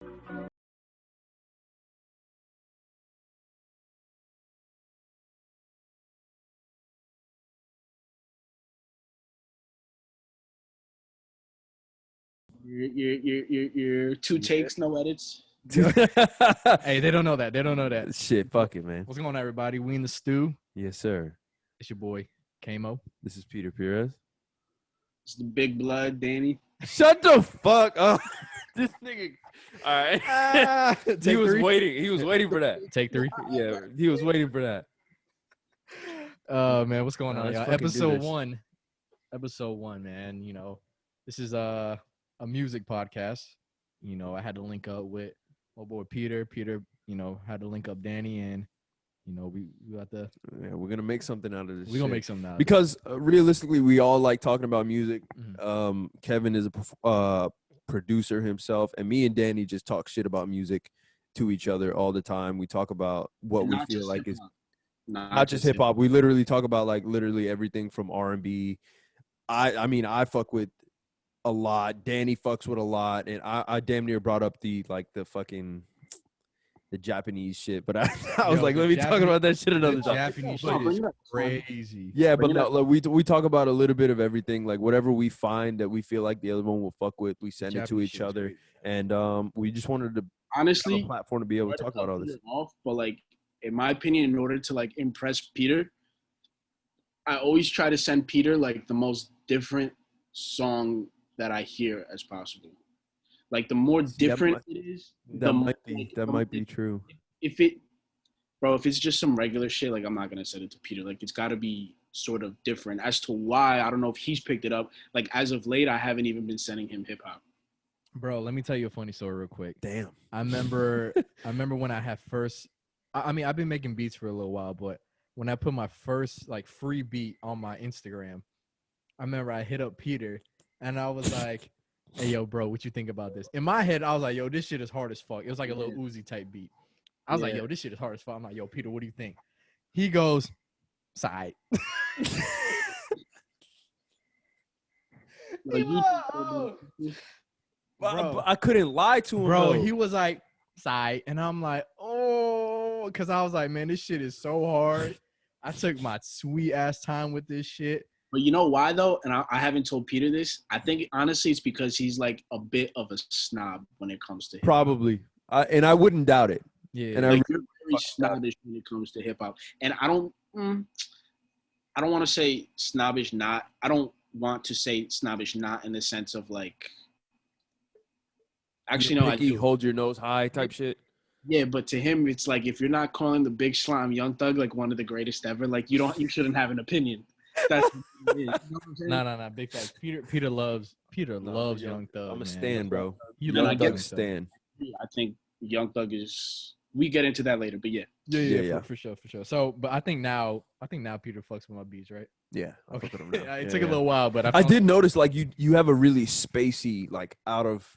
Your two takes, no edits. Hey, they don't know that. They don't know that. Shit, fuck it, man. What's going on, everybody? We in the stew. Yes, sir. It's your boy, KMO. This is Peter Perez. It's the big blood, Danny. Shut the fuck up. This nigga. All right. He was waiting. He was waiting for that. Take 3. Yeah, he was waiting for that. Man, what's going on, let's y'all? fucking do Episode this. 1. Episode 1, man. You know, this is a music podcast. You know, I had to link up with my boy Peter. Peter, you know, had to link up Danny, and you know, we got the. Yeah, we're gonna make something out of this. We're gonna make something out of it. Because realistically, we all like talking about music. Mhm. Kevin is a producer himself, and me and Danny just talk shit about music to each other all the time. We talk about what we feel like is not just hip hop. We literally talk about like literally everything from R&B. I mean, I fuck with a lot. Danny fucks with a lot, and I damn near brought up the Japanese shit, but I was like, let me talk about that shit another time. Japanese shit is crazy. Yeah, but no, like, we talk about a little bit of everything, like whatever we find that we feel like the other one will fuck with, we send it to each other, and we just wanted to honestly have a platform to be able to talk about all this. But like, in my opinion, in order to like impress Peter, I always try to send Peter like the most different song that I hear as possible. Like the more different it is, that might be true. If it's just some regular shit, like I'm not gonna send it to Peter. Like it's got to be sort of different. As to why, I don't know if he's picked it up. Like as of late, I haven't even been sending him hip hop. Bro, let me tell you a funny story real quick. Damn. I remember when I had first. I mean, I've been making beats for a little while, but when I put my first like free beat on my Instagram, I remember I hit up Peter and I was like, hey, yo, bro, what you think about this? In my head, I was like, yo, this shit is hard as fuck. It was like a little Uzi type beat. I was like, yo, this shit is hard as fuck. I'm like, yo, Peter, what do you think? He goes, side. I couldn't lie to him, bro. though. He was like, side. And I'm like, oh, because I was like, man, this shit is so hard. I took my sweet ass time with this shit. But you know why though? And I haven't told Peter this. I think honestly it's because he's like a bit of a snob when it comes to hip-hop. Probably. And I wouldn't doubt it. Yeah. And like you're very snobbish when it comes to hip hop. And I don't want to say snobbish not. I don't want to say snobbish not in the sense of like actually no, I do. Hold your nose high type shit. Yeah, but to him it's like if you're not calling the Big Slime Young Thug like one of the greatest ever, like you shouldn't have an opinion. That's what it is. You know what I'm saying? No, big facts. Peter loves Young Thug. I'm a stan, bro. Young Thug stan. I think Young Thug is. We get into that later, but yeah. Yeah. For sure. So, but I think now Peter fucks with my beats, right? Yeah. Okay. It took a little while, but I did notice like you have a really spacey, like out of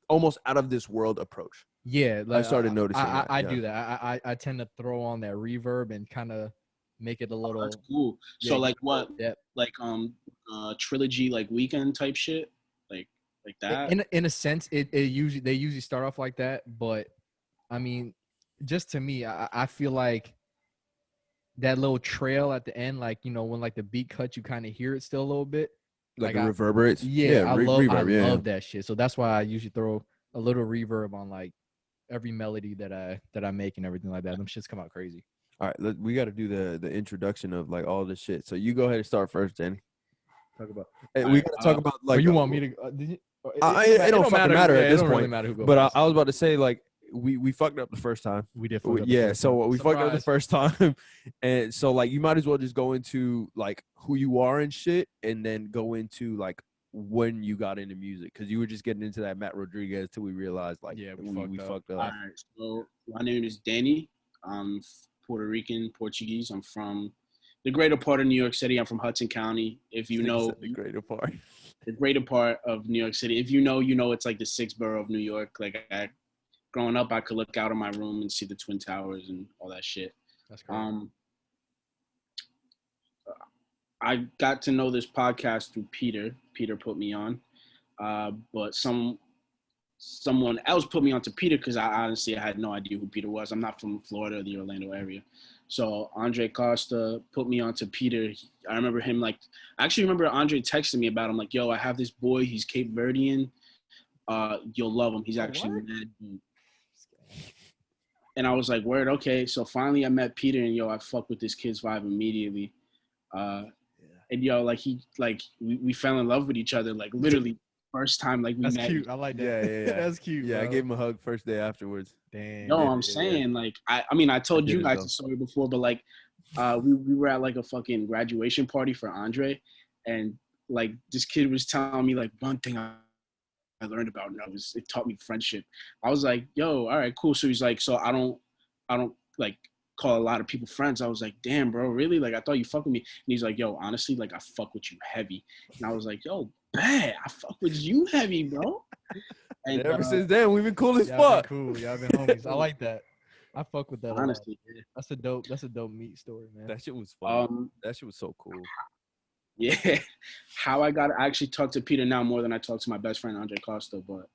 almost out of this world approach. Yeah, like, I started noticing. I do that. I tend to throw on that reverb and kind of make it a little. That's cool. So like what? Yeah. Like trilogy like Weekend type shit, like that. In a sense, they usually start off like that, but I mean, just to me, I feel like that little trail at the end, like you know when like the beat cuts, you kind of hear it still a little bit. Like it reverberates. Yeah, I love that shit. So that's why I usually throw a little reverb on like every melody that I make and everything like that. Them shits come out crazy. All right, we got to do the introduction of like all this shit. So you go ahead and start first, Danny. Talk about. We got to talk about like. You want me to? It don't fucking matter at this point. Really matter who goes but I was about to say like we fucked up the first time. We did. So we fucked up the first time, and so like you might as well just go into like who you are and shit, and then go into like when you got into music because you were just getting into that Matt Rodriguez till we realized like we fucked up. All right, so my name is Danny. I'm Puerto Rican, Portuguese. I'm from the greater part of New York City. I'm from Hudson County. If you know the greater part. The greater part of New York City. If you know, it's like the sixth borough of New York. Like growing up, I could look out of my room and see the Twin Towers and all that shit. That's great. I got to know this podcast through Peter. Peter put me on. But someone else put me onto Peter because I had no idea who Peter was. I'm not from Florida or the Orlando area. So Andre Costa put me onto Peter. I remember him I actually remember Andre texting me about him like, yo, I have this boy. He's Cape Verdean. You'll love him. He's actually mad. And I was like, word, okay. So finally I met Peter and I fucked with this kid's vibe immediately. And we fell in love with each other, like literally first time we met. That's cute. I like that. Yeah. That's cute. Yeah, bro. I gave him a hug first day afterwards. Damn. No, I'm saying I told you guys the story before, but we were at a fucking graduation party for Andre, and this kid was telling me one thing I learned about it taught me friendship. I was like, yo, all right, cool. So he's like, so I don't call a lot of people friends. I was like, damn, bro, really? I thought you fuck with me. And he's like, yo, honestly, I fuck with you heavy. And I was like, yo, bad, I fuck with you heavy, bro. And ever since then, we've been cool as y'all fuck. Been cool. Y'all been homies. I like that. I fuck with that. Honestly, that's a dope meat story, man. That shit was fun. That shit was so cool. Yeah, I actually talk to Peter now more than I talk to my best friend Andre Costa, but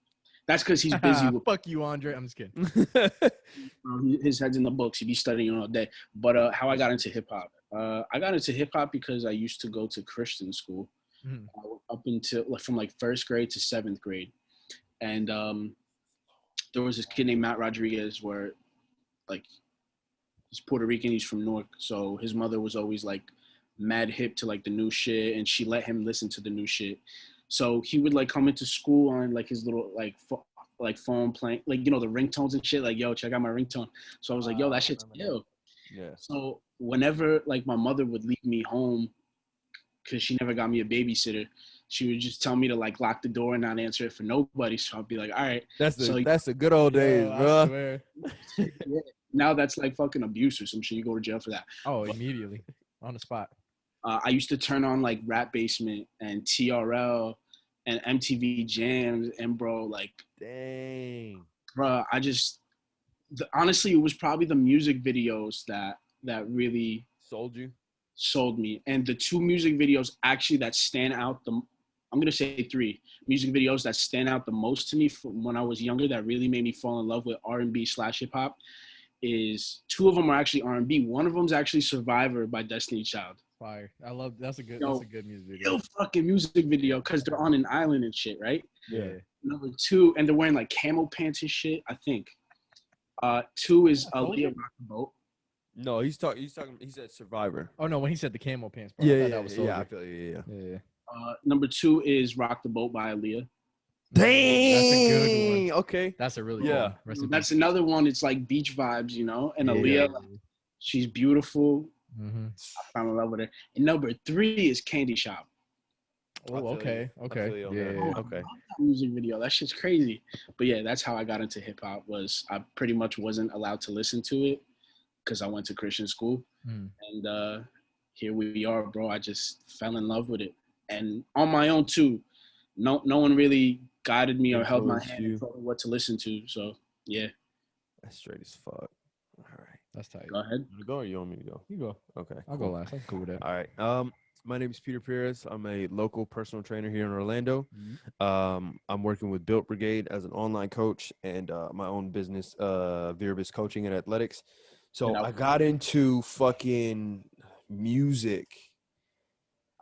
that's because he's busy with. Fuck you, Andre. I'm just kidding. His head's in the books. He'd be studying all day. But how I got into hip hop? I got into hip hop because I used to go to Christian school up until from first grade to seventh grade, and there was this kid named Matt Rodriguez where he's Puerto Rican. He's from Newark, so his mother was always mad hip to the new shit, and she let him listen to the new shit. So he would come into school on his little phone playing the ringtones and shit, yo, check out my ringtone. So I was like, yo, that shit's ill. Yeah. So whenever my mother would leave me home because she never got me a babysitter, she would just tell me to lock the door and not answer it for nobody. So I'd be like, all right. That's the good old days, bro. Yeah. Now that's fucking abuse or some shit. You go to jail for that. Oh, immediately on the spot. I used to turn on Rap Basement and TRL and MTV Jams, and bro, dang, bro, honestly, it was probably the music videos that really sold me. And the two music videos actually that stand out I'm gonna say three music videos that stand out the most to me from when I was younger that really made me fall in love with R&B / hip hop is two of them are actually R&B. One of them is actually Survivor by Destiny Child. Fire. I love that's a good music video. Real fucking music video because they're on an island and shit, right? Yeah. Number two, and they're wearing camo pants and shit, I think. Two is Aaliyah Rock the Boat. No, he said Survivor. Oh no, when he said the camo pants part, I feel yeah. Number two is Rock the Boat by Aaliyah. Dang. That's a good one. Okay. That's a really good one. That's another one. It's beach vibes, and Aaliyah, she's beautiful. Mm-hmm. I found in love with her. And number three is Candy Shop. Oh, okay. Yeah. Okay. Music video. That shit's crazy. But yeah, that's how I got into hip hop. Was I pretty much wasn't allowed to listen to it because I went to Christian school, and here we are, bro. I just fell in love with it, and on my own too. No one really guided me or held my hand and told me what to listen to. So yeah, that's straight as fuck. All right, that's tight. Go ahead. You go or you want me to go? You go. Okay, I'll go last. I'm cool with that. All right. My name is Peter Perez. I'm a local personal trainer here in Orlando. I'm working with Built Brigade as an online coach and my own business, Viribus Coaching and Athletics. So I got into fucking music.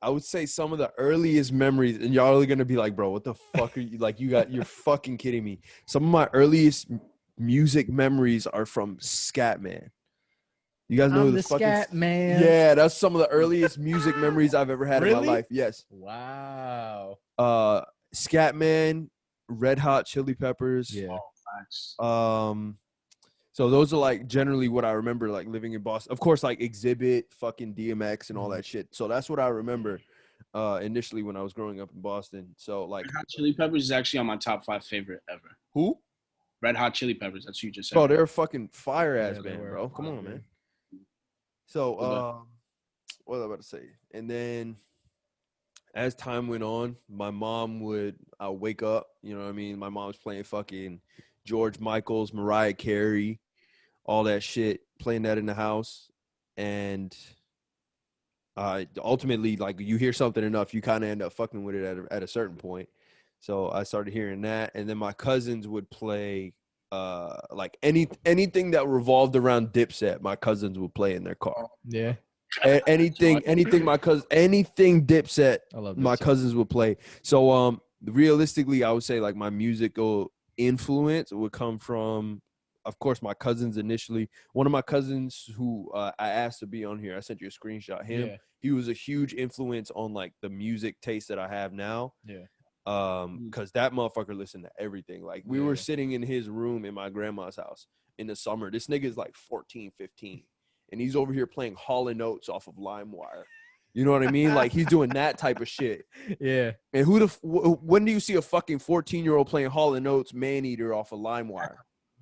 I would say some of the earliest memories, and y'all are gonna be like, bro, what the fuck are you you're fucking kidding me. Some of my earliest music memories are from Scatman. You guys know the Scat Man. Yeah, that's some of the earliest music memories I've ever had in my life. Yes. Wow. Scatman, Red Hot Chili Peppers. Yeah. So those are generally what I remember living in Boston. Of course, Exhibit, fucking DMX and all that shit. So that's what I remember initially when I was growing up in Boston. So Red Hot Chili Peppers is actually on my top 5 favorite ever. Who? Red Hot Chili Peppers. That's who you just said. Bro, they're a fucking fire ass band, bro. Come on, man. So what was I about to say? And then as time went on, my mom I'll wake up, you know what I mean? My mom's playing fucking George Michael's, Mariah Carey, all that shit, playing that in the house. And ultimately, you hear something enough, you kind of end up fucking with it at a certain point. So I started hearing that, and then my cousins would play like anything that revolved around Dipset. My cousins would play in their car. Yeah. Anything anything Dipset, I love my Dipset. cousins would play. So realistically, I would say like my musical influence would come from, of course, my cousins initially. One of my cousins who I asked to be on here, I sent you a screenshot. He was a huge influence on like the music taste that I have now. Yeah. Because that motherfucker listened to everything. Like we were sitting in his room in my grandma's house in the summer. This nigga is like 14, 15. And he's over here playing Hall & Oates off of LimeWire. You know what I mean? Like he's doing that type of shit. Yeah. And when do you see a fucking 14-year-old playing Hall & Oates Maneater off of LimeWire?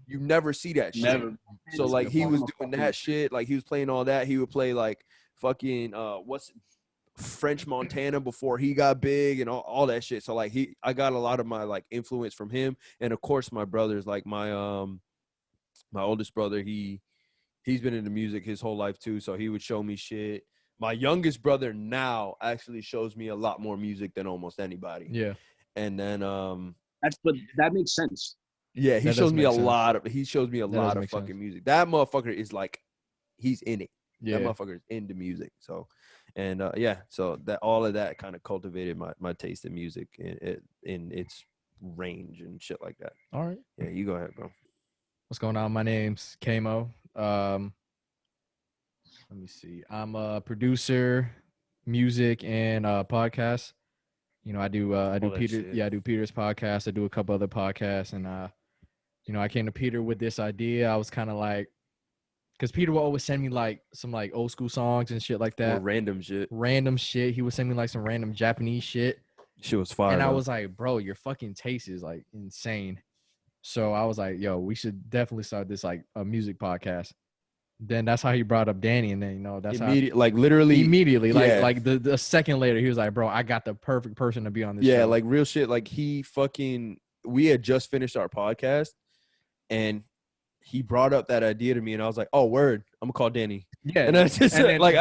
You never see that shit. Never. So like he was doing that shit. Like he was playing all that. He would play like fucking French Montana before he got big and all that shit. So like I got a lot of my like influence from him. And of course my brothers, like my oldest brother, he's been into music his whole life too, so he would show me shit. My youngest brother now actually shows me a lot more music than almost anybody. Yeah. And then but that makes sense. Yeah, he shows me a lot of fucking sense. music. That motherfucker is like he's in it. Yeah. That motherfucker is into music. So and so that all of that kind of cultivated my taste in music in its range and shit like that. All right. Yeah, you go ahead, bro. What's going on? My name's itsKMO. Let me see. I'm a producer, music, and podcast. You know, I do Peter. Shit. Yeah, I do Peter's podcast. I do a couple other podcasts, and you know, I came to Peter with this idea. I was kind of like, because Peter will always send me like some like old school songs and shit like that. Or random shit. Random shit. He would send me like some random Japanese shit. Shit was fire. And I was like, bro, your fucking taste is like insane. So I was like, yo, we should definitely start this like a music podcast. Then that's how he brought up Danny, and then you know that's immediately, like the second later, he was like, bro, I got the perfect person to be on this show. Yeah, like real shit. Like we had just finished our podcast, and he brought up that idea to me, and I was like, oh, word, I'm gonna call Danny. Yeah, and I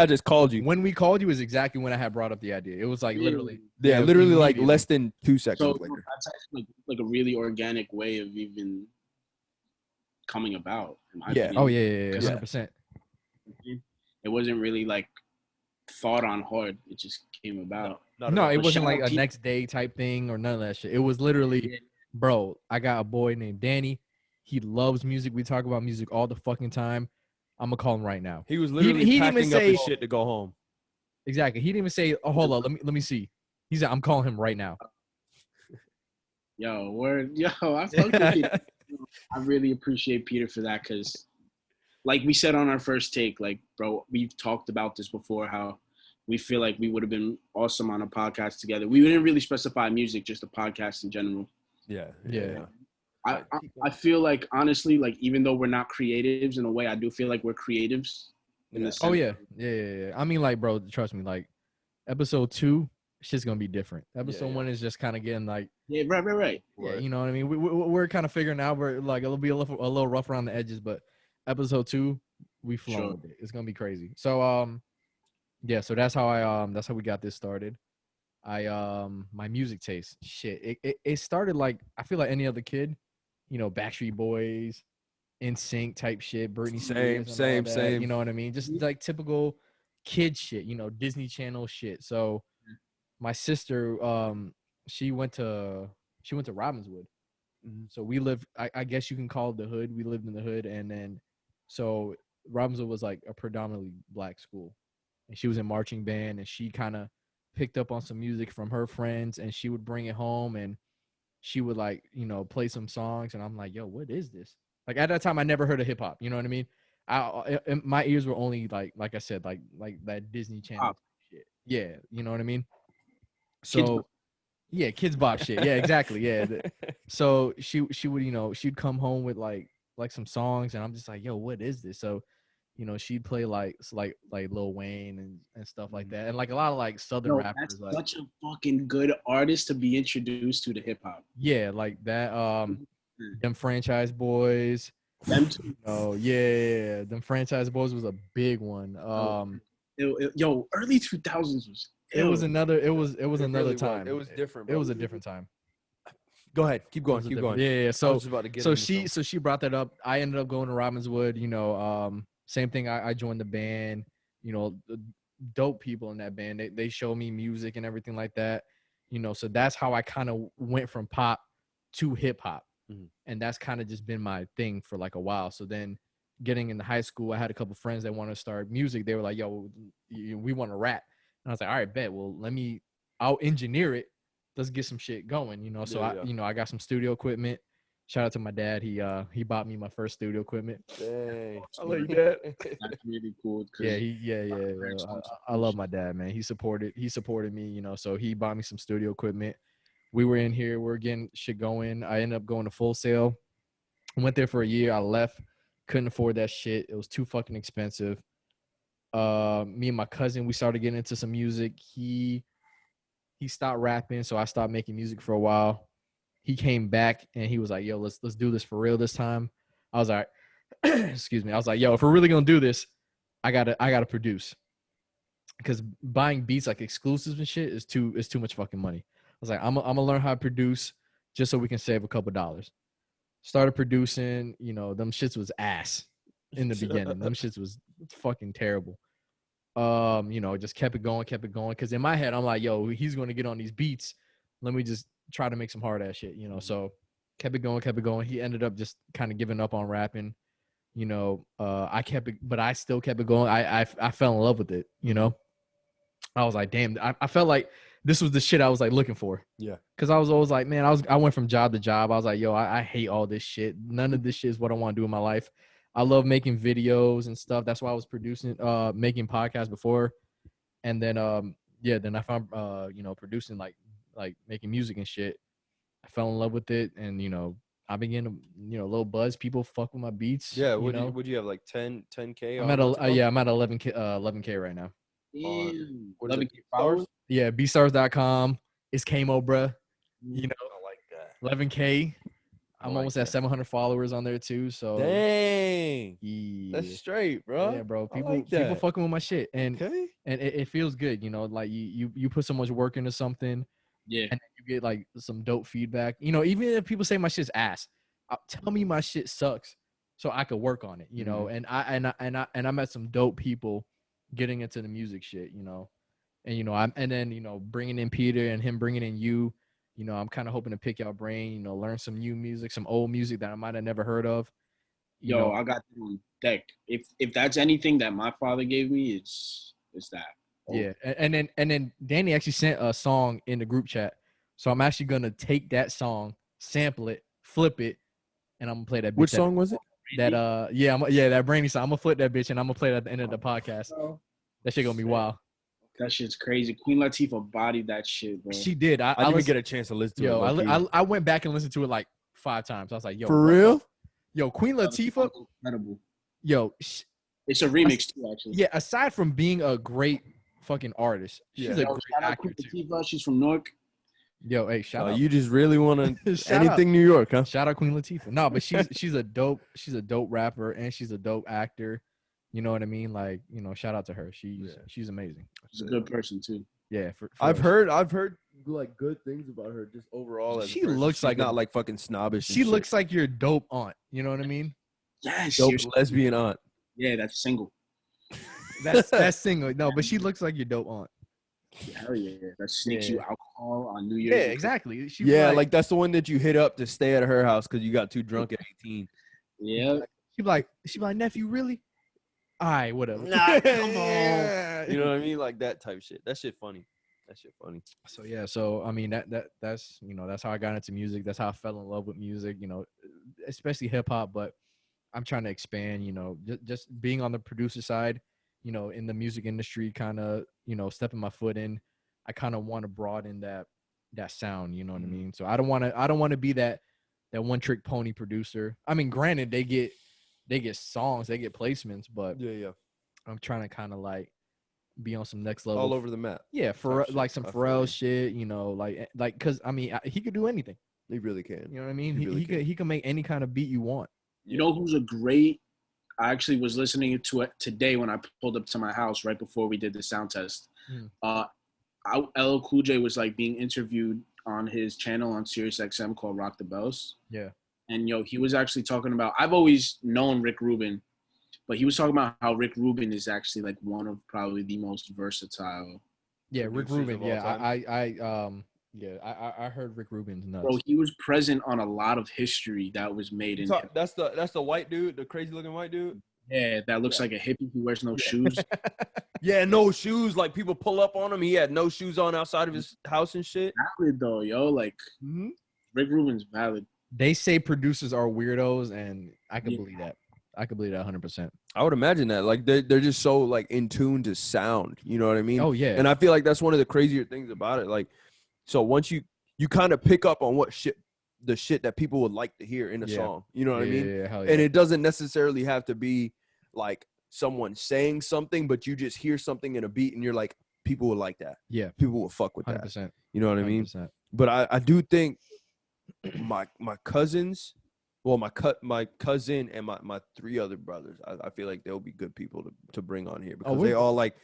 just called you. When we called you is exactly when I had brought up the idea. It was like literally, literally like less than 2 seconds later. That's actually like a really organic way of even coming about. In my opinion. Oh yeah, 100%. It wasn't really like thought on hard. It just came about. No, it wasn't like a next day type thing or none of that shit. It was literally, bro, I got a boy named Danny. He loves music. We talk about music all the fucking time. I'm gonna call him right now. He was literally packing up his shit to go home. Exactly. He didn't even say, "Oh, hold on, let me see." He said, "I'm calling him right now." Yo, word, yo, I fucked with you. I really appreciate Peter for that because, like we said on our first take, like, bro, we've talked about this before. How we feel like we would have been awesome on a podcast together. We didn't really specify music, just a podcast in general. Yeah. I feel like honestly, like even though we're not creatives in a way, I do feel like we're creatives. In the sense. Oh yeah. I mean, like, bro, trust me. Like, episode 2, shit's gonna be different. Episode 1 is just kind of getting like, right. Yeah, you know what I mean. We're kind of figuring out. We're like it'll be a little rough around the edges, but episode 2, we flown with it. It's gonna be crazy. So yeah. So that's how we got this started. My music taste, shit. It started like I feel like any other kid. You know, Backstreet Boys, NSYNC type shit, Britney Spears, same. You know what I mean? Just like typical kid shit, you know, Disney Channel shit. So my sister, she went to Robbinswood. Mm-hmm. So we lived, I guess you can call it the hood. We lived in the hood, and then so Robbinswood was like a predominantly black school, and she was in marching band, and she kind of picked up on some music from her friends, and she would bring it home, and she would like, you know, play some songs, and I'm like, yo, what is this? Like at that time, I never heard of hip hop. You know what I mean? My ears were only like I said, like that Disney Channel shit. Yeah, you know what I mean? So, Kids Bop shit. Yeah, exactly. Yeah. So she would, you know, she'd come home with like some songs, and I'm just like, yo, what is this? So, you know, she'd play like Lil Wayne and stuff like that, and like a lot of like Southern rappers. That's like, such a fucking good artist to be introduced to hip hop. Yeah, like that. Them Franchise Boys. Them too. Oh yeah. Them Franchise Boys was a big one. Yo, early 2000s was. It was another time. It was different. Bro. It was a different time. Go ahead. Keep going. Keep going. Yeah. I was about to get So she brought that up. I ended up going to Robbinswood. Same thing. I joined the band. Dope people in that band. They showed me music and everything like that. So that's how I kind of went from pop to hip hop, and that's kind of just been my thing for like a while. So then, getting into high school, I had a couple friends that want to start music. They were like, "Yo, we want to rap," and I was like, "All right, bet. Well, I'll engineer it. Let's get some shit going." So I got some studio equipment. Shout out to my dad. He bought me my first studio equipment. Dang. I like that. That's really cool. I love my dad, man. He supported me, so he bought me some studio equipment. We were in here, we're getting shit going. I ended up going to Full Sail. Went there for a year. I left. Couldn't afford that shit. It was too fucking expensive. Me and my cousin, we started getting into some music. He stopped rapping, so I stopped making music for a while. He came back and he was like, "Yo, let's do this for real this time." I was like, excuse me. I was like, "Yo, if we're really gonna do this, I gotta produce." Because buying beats like exclusives and shit is too much fucking money. I was like, I'm gonna learn how to produce just so we can save a couple dollars. Started producing, them shits was ass in the beginning. Them shits was fucking terrible. Just kept it going. Because in my head, I'm like, yo, he's going to get on these beats. Let me just try to make some hard ass shit, So kept it going. He ended up just kind of giving up on rapping. I kept it, but I still kept it going. I fell in love with it, I was like, damn, I felt like this was the shit I was like looking for. Yeah. Cause I was always like, man, I went from job to job. I was like, yo, I hate all this shit. None of this shit is what I want to do in my life. I love making videos and stuff. That's why I was making podcasts before. And then, then I found, producing like making music and shit. I fell in love with it. And, I began to, little buzz. People fuck with my beats. Yeah. Would you have like 10K? I'm at 11K right now. Ew. 11K followers? Yeah, bstars.com. itsKMObruhh. I like that. 11K. I'm almost at 700 followers on there too. So dang, yeah. That's straight, bro. Yeah, bro. People fucking with my shit, and okay. and it feels good, like you put so much work into something, yeah, and you get like some dope feedback. Even if people say my shit's ass, tell me my shit sucks, so I could work on it. And I met some dope people getting into the music shit. And bringing in Peter and him bringing in you. I'm kind of hoping to pick your brain, learn some new music, some old music that I might have never heard of. I got that on deck. If that's anything that my father gave me, it's that. Yeah, and then Danny actually sent a song in the group chat, so I'm actually gonna take that song, sample it, flip it, and I'm gonna play that. Which song was it? That that Brainy song. I'm gonna flip that bitch and I'm gonna play it at the end of the podcast. That shit gonna be wild. That shit's crazy. Queen Latifah bodied that shit, bro. She did. I didn't even get a chance to listen to it. I went back and listened to it like 5 times. I was like, yo, for real? Yo, Queen Latifah. Incredible. Yo, it's a remix too, actually. Yeah, aside from being a great fucking artist, she's a great actor too. Latifah, she's from Newark. Yo, hey, shout out. You just really want to anything New York, huh? Shout out Queen Latifah. No, but she's a dope rapper and she's a dope actor. You know what I mean? Like, shout out to her. She's amazing. She's a good person too. Yeah, for I've heard like good things about her just overall. She looks like not like fucking snobbish. She looks like your dope aunt. You know what I mean? Yeah, dope lesbian aunt. Yeah, that's single. That's single. No, but she looks like your dope aunt. Hell yeah, that sneaks you alcohol on New Year's. Yeah, exactly. Like that's the one that you hit up to stay at her house because you got too drunk at 18. Yeah. She be like, nephew, really? All right, whatever. Nah, come on. You know what I mean? Like that type shit. That shit funny. So yeah, so I mean that's that's how I got into music. That's how I fell in love with music. Especially hip hop. But I'm trying to expand. Just being on the producer side. In the music industry, kind of stepping my foot in. I kind of want to broaden that sound. You know what I mean? So I don't want to be that one trick pony producer. I mean, granted, they get songs, they get placements, but yeah, I'm trying to kind of like be on some next level, all over the map. Yeah, for like some Pharrell shit, like because I mean he could do anything. He really can. You know what I mean? He can make any kind of beat you want. You know who's a great? I actually was listening to it today when I pulled up to my house right before we did the sound test. LL Cool J was like being interviewed on his channel on SiriusXM called Rock the Bells. Yeah. And he was actually talking about. I've always known Rick Rubin, but he was talking about how Rick Rubin is actually like one of probably the most versatile. Yeah, Rick Rubin. Yeah, I heard Rick Rubin's nuts. Bro, he was present on a lot of history that was made in. That's the white dude, the crazy looking white dude. Yeah, that looks like a hippie who wears no shoes. Yeah, no shoes. Like people pull up on him. He had no shoes on outside of his house and shit. Valid though, Like Rick Rubin's valid. They say producers are weirdos, and I can believe that. I could believe that 100%. I would imagine that. Like they're just so like in tune to sound. You know what I mean? Oh yeah. And I feel like that's one of the crazier things about it. Like, so once you kind of pick up on the shit that people would like to hear in a song. You know what I mean? Yeah, hell yeah. And it doesn't necessarily have to be like someone saying something, but you just hear something in a beat and you're like, people would like that. Yeah. People will fuck with 100%. that. You know what I mean? 100%. But I do think my cousins, well, my cousin and my three other brothers, I feel like they'll be good people to bring on here because they all like,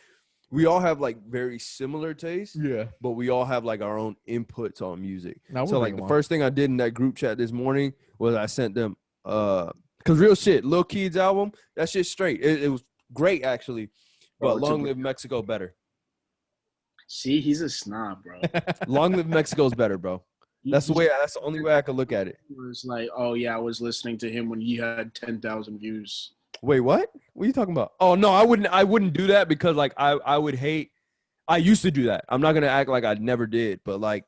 we all have like very similar tastes. Yeah. But we all have like our own inputs on music. So like the first thing I did in that group chat this morning was I sent them, cause real shit, Lil Keed's album, that shit's straight. It was great actually, but Long Live Mexico better. See, he's a snob, bro. Long Live Mexico's better, bro. That's the only way I could look at it. It was like, oh yeah, I was listening to him when he had 10,000 views. Wait, what? What are you talking about? Oh no, I wouldn't do that because like I would hate. I used to do that. I'm not gonna act like I never did, but like,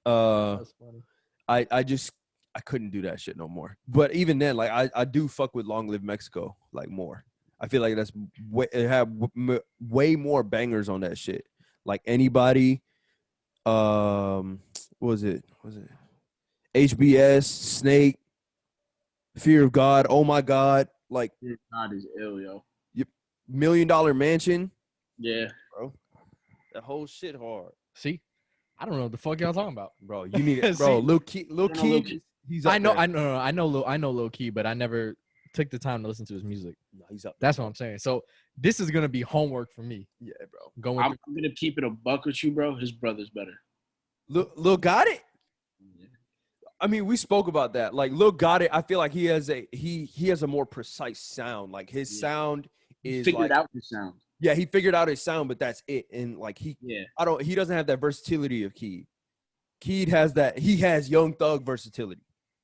that's funny. I couldn't do that shit no more. But even then, like I do fuck with Long Live Mexico like more. I feel like it had way more bangers on that shit. Like Anybody, what was it HBS, Snake, Fear of God, Oh My God, like Fear of God is ill, yo. $1 Million Mansion. Yeah, bro. That whole shit hard. See? I don't know what the fuck y'all talking about. Bro, you need it. Bro, Lil Key, he's up there. I know Lil Key, but I never took the time to listen to his music. No, he's up there. That's what I'm saying. So this is gonna be homework for me. Yeah, bro. I'm gonna keep it a buck with you, bro. His brother's better. Lil Got It? Yeah. I mean, we spoke about that. Like Lil Got It, I feel like he has a more precise sound. Like his sound is figured out his sound. Yeah, he figured out his sound, but that's it. And like he doesn't have that versatility of Keed. Keed has that. He has Young Thug versatility.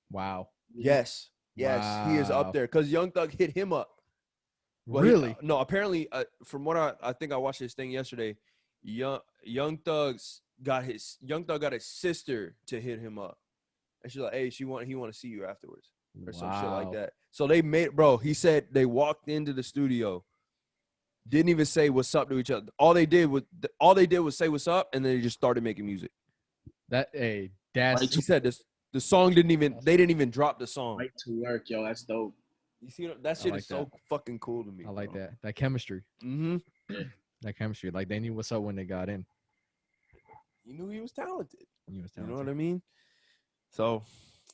Wow. Yes. Yes, wow. He is up there because Young Thug hit him up. Well, really? No, apparently, from what I think I watched this thing yesterday, Young Thug got his sister to hit him up, and she's like, "Hey, he want to see you afterwards," or some shit like that. So they made, bro. He said they walked into the studio, didn't even say what's up to each other. All they did was say what's up, and then they just started making music. He said this. The song they didn't even drop the song. Right to work, yo. That's dope. You see, that shit is so fucking cool to me. I like that chemistry. Mm-hmm. That chemistry. Like they knew what's up when they got in. You knew he was talented. You know what I mean? So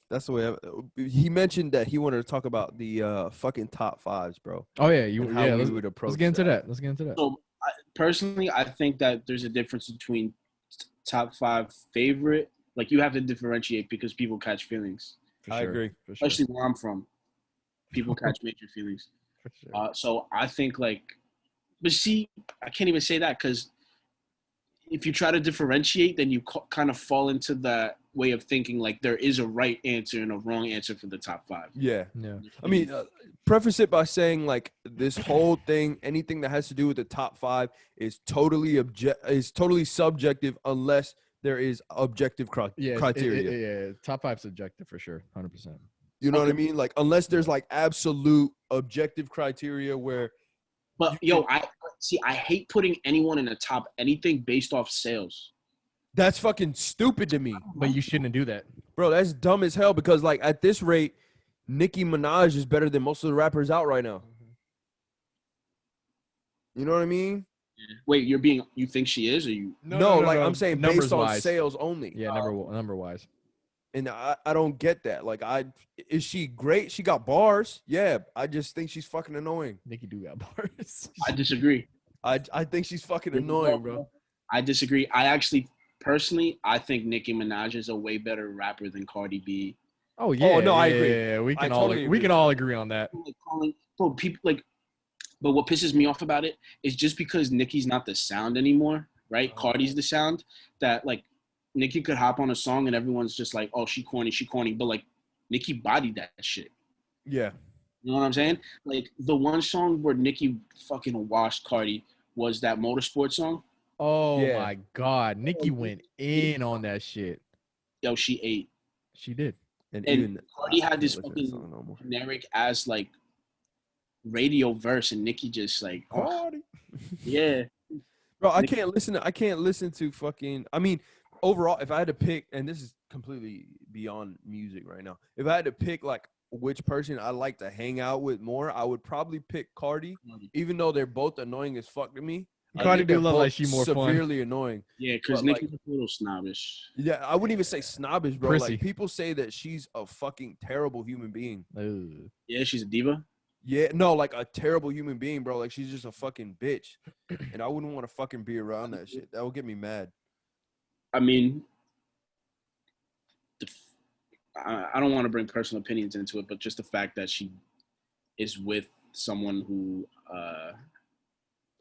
that's the way. He mentioned that he wanted to talk about the fucking top fives, bro. Oh yeah, let's get into that. So personally, I think that there's a difference between top 5 favorite. Like, you have to differentiate because people catch feelings. I agree. Especially where I'm from. People catch major feelings. For sure. So I think, like, but see, I can't even say that because if you try to differentiate, then you kind of fall into that way of thinking like there is a right answer and a wrong answer for the top 5. Yeah. I mean, preface it by saying like this whole thing, anything that has to do with the top 5 is totally subjective unless there is objective criteria. Yeah, top 5 subjective for sure, 100%. You know what I mean? Like unless there's like absolute objective criteria where. But I hate putting anyone in the top anything based off sales. That's fucking stupid to me. But you shouldn't do that, bro. That's dumb as hell because like at this rate, Nicki Minaj is better than most of the rappers out right now. You know what I mean? Wait, you think she is, or you? No, I'm saying based on sales only. Yeah, number wise. And I don't get that. Like, is she great? She got bars. Yeah, I just think she's fucking annoying. Nicki do got bars. I disagree. I think she's fucking annoying, bro. I disagree. I actually personally, I think Nicki Minaj is a way better rapper than Cardi B. Oh yeah. Oh no, I agree. Yeah, we can totally we can all agree on that. But what pisses me off about it is just because Nicki's not the sound anymore, right? Oh. Cardi's the sound. That like Nicki could hop on a song and everyone's just like, oh, she corny. But like Nicki bodied that shit. Yeah. You know what I'm saying? Like the one song where Nicki fucking washed Cardi was that Motorsport song. Oh my God, Nicki went in on that shit. Yo, she ate. She did. And even Cardi had this fucking generic ass like radio verse, and Nicki just like, Cardi. Yeah. Bro, I can't listen to fucking. I mean, overall, if I had to pick, and this is completely beyond music right now, if I had to pick like which person I like to hang out with more, I would probably pick Cardi, even though they're both annoying as fuck to me. Cardi do look like she more severely annoying. Yeah, because Nicki's like, a little snobbish. Yeah, I wouldn't even say snobbish, bro. Prissy. Like people say that she's a fucking terrible human being. Ooh. Yeah, she's a diva. Yeah, no, like a terrible human being, bro. Like she's just a fucking bitch, and I wouldn't want to fucking be around that shit. That would get me mad. I mean, I don't want to bring personal opinions into it, but just the fact that she is with someone who.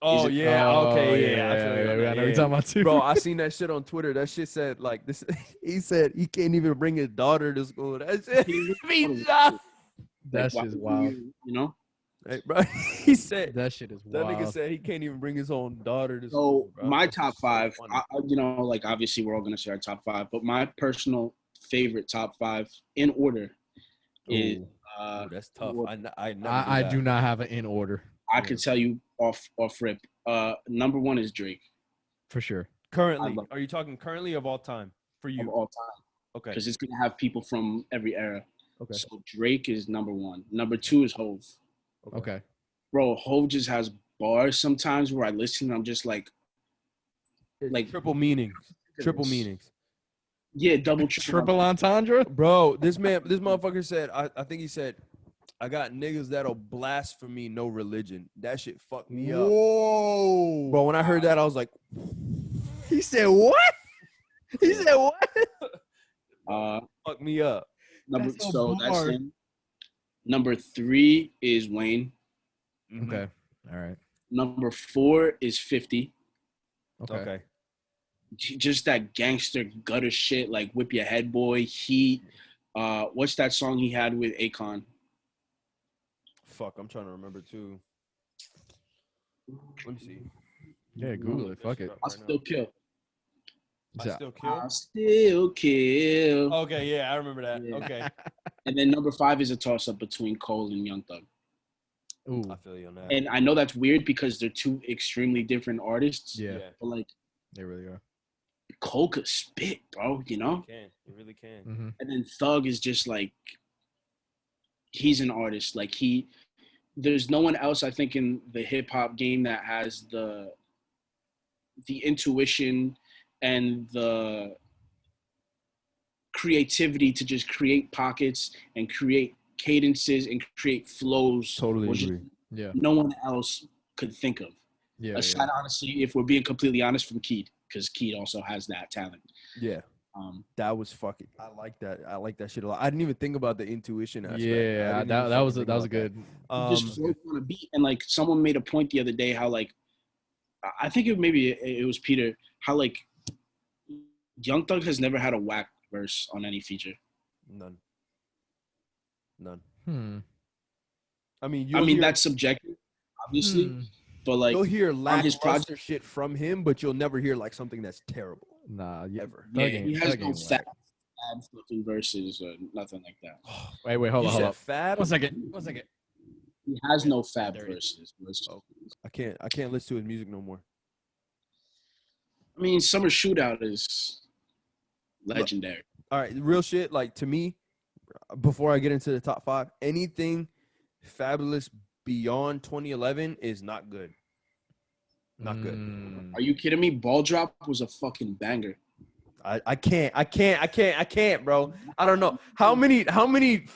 Oh yeah, okay, yeah. I know what you're talking about too, bro. I seen that shit on Twitter. That shit said like this. He said he can't even bring his daughter to school. That shit means that shit's wild. You know, hey, bro. He said that shit is wild. That nigga said he can't even bring his own daughter to school. So bro. My top five, you know, like obviously we're all gonna say our top five, but my personal favorite top five in order is. That's tough. I do not have an in order. I can tell you off rip. Number one is Drake. For sure. Currently. Are you talking currently of all time? For you? Of all time. Okay. Because it's going to have people from every era. Okay. So Drake is number one. Number two is Hove. Okay. Bro, Hove just has bars sometimes where I listen and I'm just like triple meanings. Triple meanings. Yeah, triple entendre? Bro, this motherfucker said, I think he said, I got niggas that'll blaspheme no religion. That shit fucked me up. Whoa. Bro, when I heard that, I was like, he said what? He said what? Fuck me up. That's him. Number three is Wayne. Okay. All right. Number four is 50. Okay. Just that gangster gutter shit, like Whip Your Head Boy, Heat. What's that song he had with Akon? Fuck, I'm trying to remember too. Let me see. Yeah, Google it. Fuck it. I'll still kill. I'll still kill. Okay, yeah, I remember that. Yeah. Okay. And then number five is a toss-up between Cole and Young Thug. Ooh. I feel you on that. And I know that's weird because they're two extremely different artists. Yeah. But like, they really are. Cole could spit, bro, you know? He really can. Mm-hmm. And then Thug is just like, he's an artist. Like there's no one else I think in the hip hop game that has the intuition and the creativity to just create pockets and create cadences and create flows. Totally agree. Yeah. No one else could think of. Yeah. Aside, honestly, if we're being completely honest, from Keed, because Keed also has that talent. Yeah. That was fucking. I like that. I like that shit a lot. I didn't even think about the intuition aspect. Yeah, that was a good. Just float on a beat, and like someone made a point the other day how like, I think it was Peter, how like Young Thug has never had a whack verse on any feature. None. I mean that's subjective, obviously, but like you'll hear lackluster shit from him, but you'll never hear like something that's terrible. Nah, ever. Yeah, he has no fab fucking verses or nothing like that. Wait, hold on. Fab? One second. He has no fab verses. I can't listen to his music no more. I mean, Summer Shootout is legendary. All right, real shit. Like to me, before I get into the top five, anything Fabulous beyond 2011 is not good. Not good. Are you kidding me? Ball Drop was a fucking banger. I can't, bro. I don't know how many Loso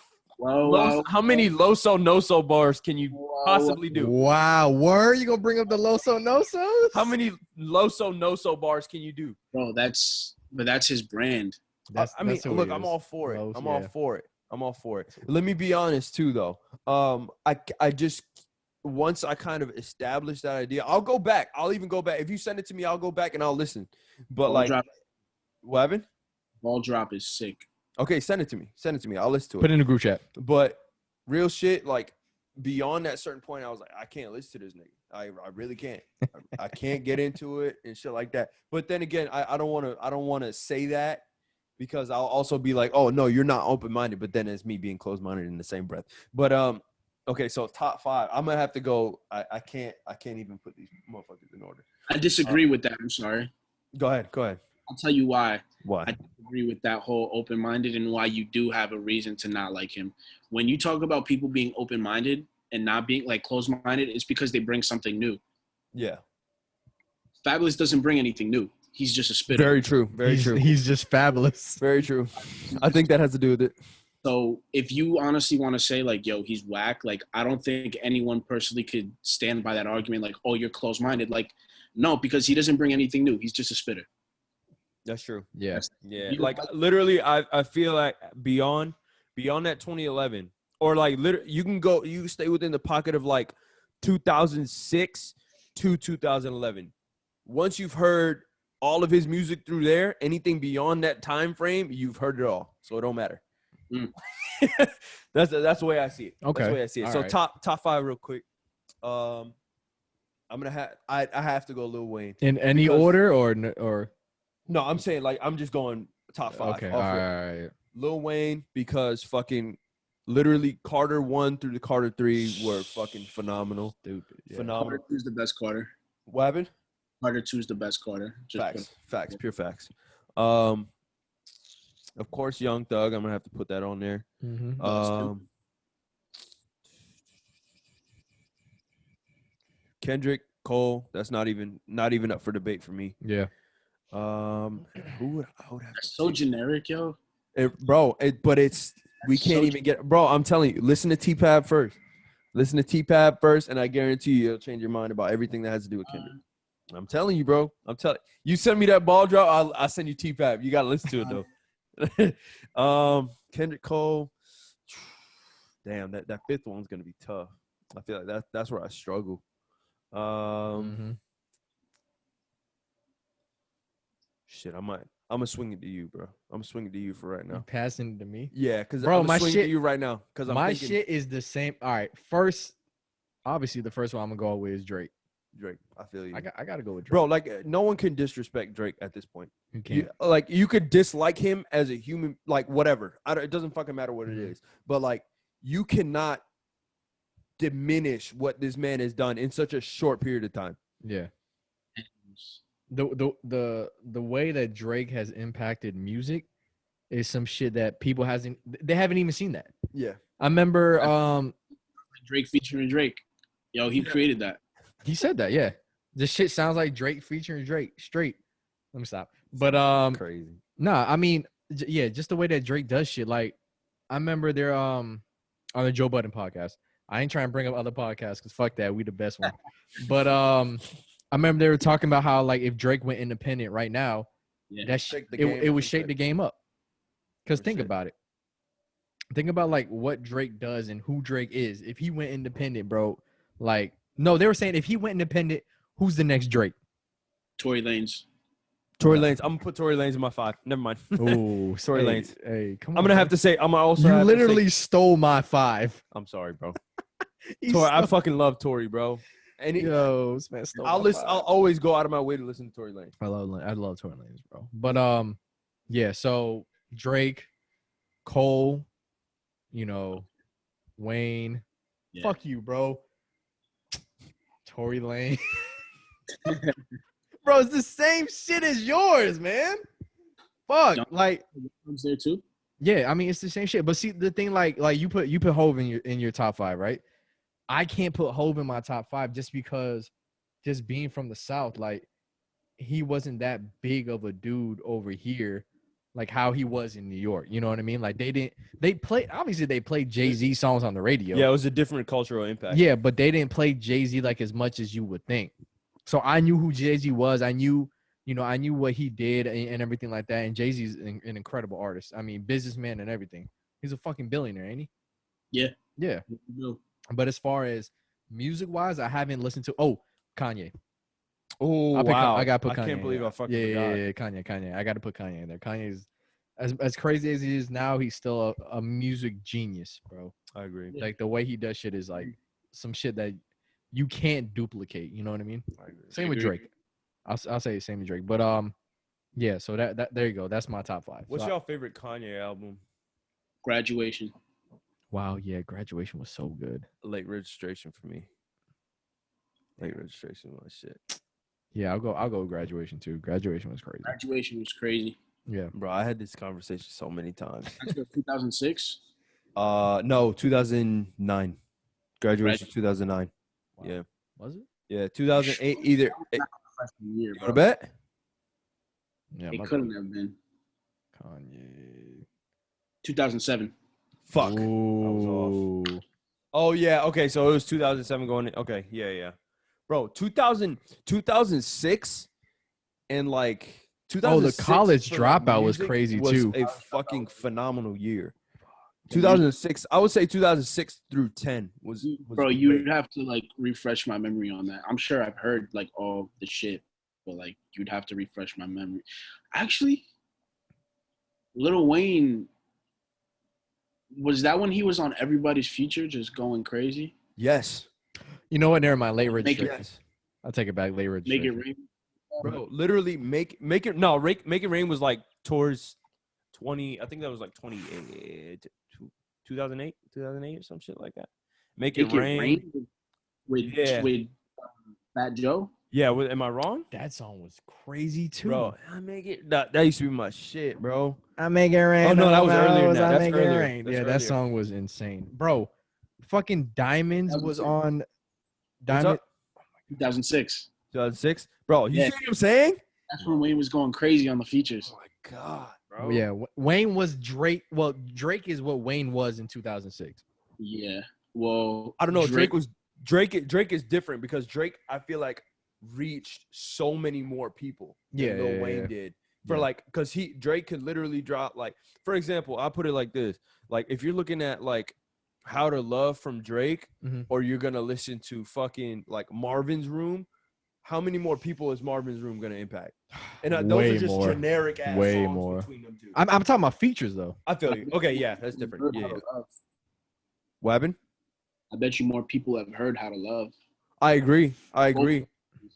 Noso bars can you possibly do? Wow, word? You gonna bring up the Loso Nosos? How many Loso Noso bars can you do? Bro, that's But that's his brand. I mean, look, I'm all for it. I'm all for it. Let me be honest too, though. I just once I kind of established that idea, I'll go back. I'll even go back. If you send it to me, I'll go back and I'll listen. But what happened? Ball drop is sick. Okay, send it to me. I'll listen to it. Put it in the group chat. But real shit, like beyond that certain point, I was like, I can't listen to this nigga. I really can't. I can't get into it and shit like that. But then again, I don't want to say that because I'll also be like, oh no, you're not open-minded. But then it's me being closed-minded in the same breath. But okay, so top 5. I'm gonna have to go. I can't even put these motherfuckers in order. I disagree with that. I'm sorry. Go ahead. I'll tell you why. Why? I disagree with that whole open-minded and why you do have a reason to not like him. When you talk about people being open-minded and not being like closed-minded, it's because they bring something new. Yeah. Fabulous doesn't bring anything new. He's just a spitter. Very true. Very true. He's just fabulous. Very true. I think that has to do with it. So if you honestly want to say like, yo, he's whack, like I don't think anyone personally could stand by that argument like, oh, you're closed-minded. Like, no, because he doesn't bring anything new. He's just a spitter. That's true. Yeah. Yeah. Like literally, I feel like beyond that 2011, or like literally, you can stay within the pocket of like 2006 to 2011. Once you've heard all of his music through there, anything beyond that time frame, you've heard it all. So it don't matter. That's the way I see it. Okay. That's the way I see it. All so right. top 5 real quick. I'm gonna I have to go Lil Wayne. In any order or No, I'm saying like I'm just going top 5. Okay. All right. Lil Wayne, because fucking literally Carter 1 through the Carter 3 were fucking phenomenal. Stupid. Yeah. Phenomenal. Carter 2's the best Carter. What happened? Carter 2's the best Carter. Facts, pure facts. Of course, Young Thug. I'm gonna have to put that on there. Mm-hmm. Kendrick, Cole. That's not even up for debate for me. Yeah. Who would I would have? That's so generic, yo. We can't even get. Bro, I'm telling you, listen to T-Pab first. And I guarantee you, it'll change your mind about everything that has to do with Kendrick. I'm telling you, bro. You send me that ball drop, I'll send you T-Pab. You gotta listen to it though. Kendrick, Cole. Damn, that 5th one's gonna be tough. I feel like that's where I struggle. Shit, I'm gonna swing it to you, bro. I'm swinging to you for right now. You passing it to me? Yeah, because Bro, I'm swinging to you right now. Because my shit is the same. All right, first, obviously the first one I'm gonna go with is Drake. I feel you. I gotta go with Drake. Bro, like no one can disrespect Drake at this point. You can't. You could dislike him as a human, like whatever. It doesn't fucking matter what it is. But like you cannot diminish what this man has done in such a short period of time. Yeah. The way that Drake has impacted music is some shit that people haven't even seen that. Yeah. I remember Drake featuring Drake. Yo, he created that. He said that, yeah. This shit sounds like Drake featuring Drake straight. Let me stop. But crazy. Nah, I mean, yeah, just the way that Drake does shit. Like, I remember they're on the Joe Budden podcast. I ain't trying to bring up other podcasts because fuck that, we the best one. But I remember they were talking about how like if Drake went independent right now, it would shake the game up. Because think about it. Think about like what Drake does and who Drake is. If he went independent, bro, like no, they were saying if he went independent, who's the next Drake? Tory Lanez. I'm gonna put Tory Lanez in my 5. Never mind. Oh, Tory Lanez. Hey, come on. I'm gonna have to say. I'm also. You literally stole my 5. I'm sorry, bro. Tory, I fucking love Tory, bro. And Yo, this man stole I'll always go out of my way to listen to Tory Lanez. I love Tory Lanez, bro. But yeah. So Drake, Cole, Wayne. Yeah. Fuck you, bro. Tory Lanez. Bro, it's the same shit as yours, man. Fuck, like comes there too. Yeah, I mean it's the same shit. But see, the thing, like you put Hov in your top 5, right? I can't put Hov in my top 5 just because, just being from the South, like he wasn't that big of a dude over here, like how he was in New York. You know what I mean? Like they played Jay-Z songs on the radio. Yeah, it was a different cultural impact. Yeah, but they didn't play Jay-Z like as much as you would think. So I knew who Jay-Z was. I knew you know, I knew what he did and everything like that. And Jay-Z's an incredible artist. I mean, businessman and everything. He's a fucking billionaire, ain't he? Yeah. Yeah. No. But as far as music-wise, I haven't listened to Kanye. Oh, wow. I got to put Kanye. I can't believe I fucking forgot. Yeah, Kanye. I got to put Kanye in there. Kanye's as crazy as he is now, he's still a music genius, bro. I agree. Like the way he does shit is like some shit that you can't duplicate. You know what I mean? I agree. Same with Drake. I'll say same with Drake. But yeah. So that there you go. That's my top 5. What's your favorite Kanye album? Graduation. Wow. Yeah. Graduation was so good. Late Registration for me. Late Registration was shit. Yeah, I'll go with Graduation too. Graduation was crazy. Graduation was crazy. Yeah, bro. I had this conversation so many times. 2006. No, 2009. Graduation 2009. Wow. Yeah. Was it? Yeah, 2008. Either. Freshman year, You want to bet? Yeah, it couldn't have been. Kanye. 2007. Fuck. Ooh. I was off. Oh yeah. Okay, so it was 2007 going. Okay. Yeah. Bro, 2006 and like 2006. The college dropout was crazy too. A fucking phenomenal year. 2006, I would say 2006 through 10 was bro, great. you'd have to like refresh my memory on that. I'm sure I've heard like all the shit, but like you'd have to refresh my memory. Actually, Lil Wayne, was that when he was on Everybody's Future just going crazy? Yes. You know what? Never mind. Late registration. Yes. I'll take it back. Late registration. Make It Rain. Bro, literally Make It Rain was like towards 20. I think that was like 2008 or some shit like that. Make It Rain with Fat Joe. Yeah, am I wrong? That song was crazy too, bro. I make it. That used to be my shit, bro. I make it rain. Oh no, that was earlier. That's earlier. Yeah, that song was insane, bro. Fucking Diamonds was on. Diamond. 2006. 2006, bro. You see what I'm saying? That's when Wayne was going crazy on the features. Oh my god, bro. Yeah, Wayne was Drake. Well, Drake is what Wayne was in 2006. Yeah. Well, I don't know. Drake is different because Drake, I feel like, reached so many more people than Lil Wayne did. Because Drake could literally drop, like, for example, I'll put it like this. Like, if you're looking at like How to Love from Drake, or you're gonna listen to fucking like Marvin's Room, how many more people is Marvin's Room gonna impact? And those are just generic ass songs between them two. I'm talking about features though. I feel you. Okay, yeah, that's different. Yeah. What happened? I bet you more people have heard How to Love. I agree.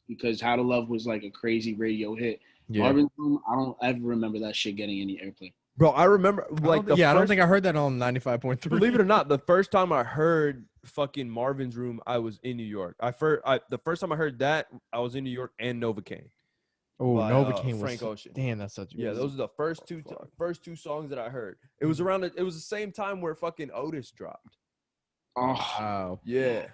Because How to Love was like a crazy radio hit. Yeah. Marvin's Room, I don't ever remember that shit getting any airplay. Bro, I remember like I don't think I heard that on 95.3. Believe it or not, the first time I heard fucking Marvin's Room, I was in New York. The first time I heard that, I was in New York and Novocaine. Oh, Novocaine was Frank Ocean. Damn, that's such a those are the first two songs that I heard. It was it was the same time where fucking Otis dropped. Oh, wow. Yeah.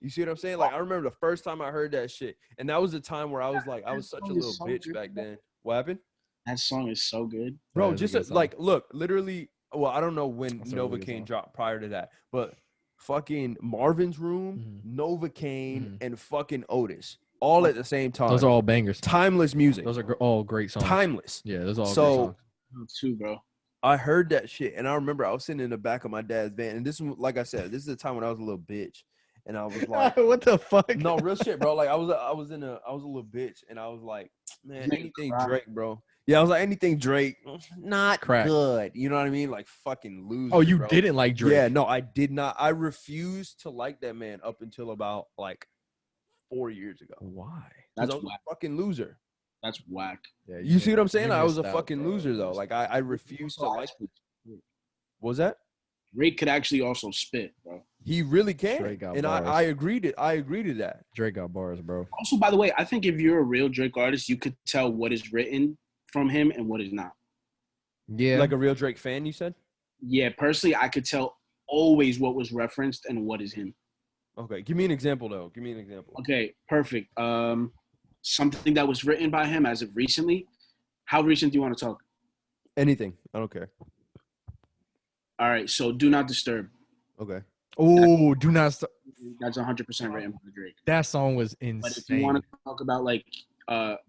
You see what I'm saying? Like, I remember the first time I heard that shit. And that was the time where I was like, I was such a little bitch back then. What happened? That song is so good. Bro, just like, look, literally, well, I don't know when Novocaine dropped prior to that, but fucking Marvin's Room, Novocaine, and fucking Otis. All at the same time. Those are all bangers. Timeless music. Those are all great songs. Timeless. Yeah, those are all great songs. Too, bro. I heard that shit, and I remember I was sitting in the back of my dad's van, and this is, like I said, this is the time when I was a little bitch, and I was like, "What the fuck?" No, real shit, bro. Like I was a little bitch, and I was like, "Man, anything Drake, bro." Yeah, I was like, anything Drake, not good. You know what I mean? Like fucking loser. Oh, you didn't like Drake? Yeah, no, I did not. I refused to like that man up until about like 4 years ago. Why? That's I was a fucking loser. That's whack. Yeah, you see what I'm saying? I was a fucking loser though. Like I refused to like. What was that? Drake could actually also spit, bro. He really can, and I agreed to that. Drake got bars, bro. Also, by the way, I think if you're a real Drake artist, you could tell what is written from him and what is not. Yeah, like a real Drake fan, you said? Yeah, personally, I could tell always what was referenced and what is him. Okay, give me an example though. Okay, perfect. Something that was written by him as of recently. How recent do you want to talk? Anything. I don't care. All right, so Do Not Disturb. Okay. Oh, Do Not Disturb. That's 100% written by Drake. That song was insane. But if you want to talk about like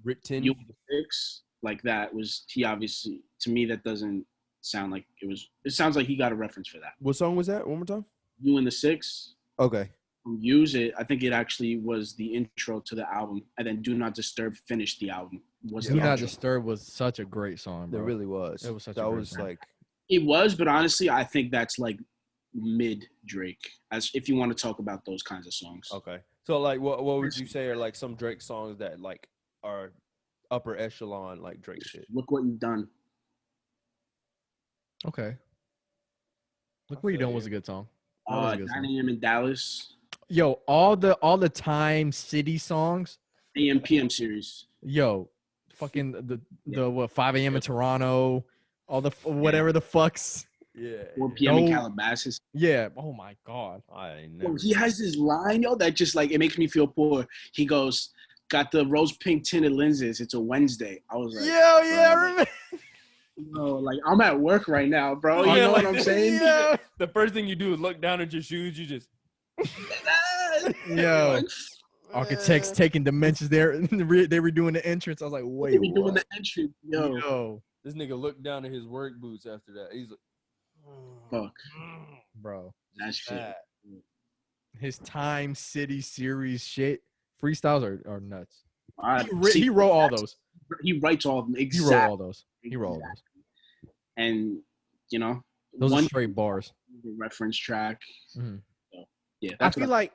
Written. You in the Six, like that was he obviously to me that doesn't sound like it was. It sounds like he got a reference for that. What song was that? One more time. You in the Six. Okay. Use It. I think it actually was the intro to the album, and then Do Not Disturb finished the album. Do Not Disturb was such a great song, bro. It really was. It was such that a great was song. like. It was, but honestly, I think that's like mid Drake, as if you want to talk about those kinds of songs. Okay. So like, what would you say are like some Drake songs that like are upper echelon like Drake shit? Look What You've Done. Okay. Look What You Done was a good song. 9 a.m. in Dallas. Yo, all the Time City songs. AM PM series. Yo, fucking the what 5 a.m. in Toronto. All the whatever the fucks. Yeah. 4 p.m. in Calabasas. Yeah. Oh my God. I never. He has this line, yo, that just like it makes me feel poor. He goes, "Got the rose pink tinted lenses. It's a Wednesday." I was like, yo, yeah, I remember. Like I'm at work right now, bro. You know what I'm saying? Yeah. The first thing you do is look down at your shoes. You just. Yo. Architects taking dimensions there. They were doing the entrance. I was like, wait, they be doing the entrance, yo. This nigga looked down at his work boots after that. He's like, fuck, bro. that shit. His Time City series shit freestyles are nuts. He wrote all those. He writes all of them. Exactly. He wrote all those. And you know, those are straight bars. Reference track. Mm-hmm. So, yeah, I feel like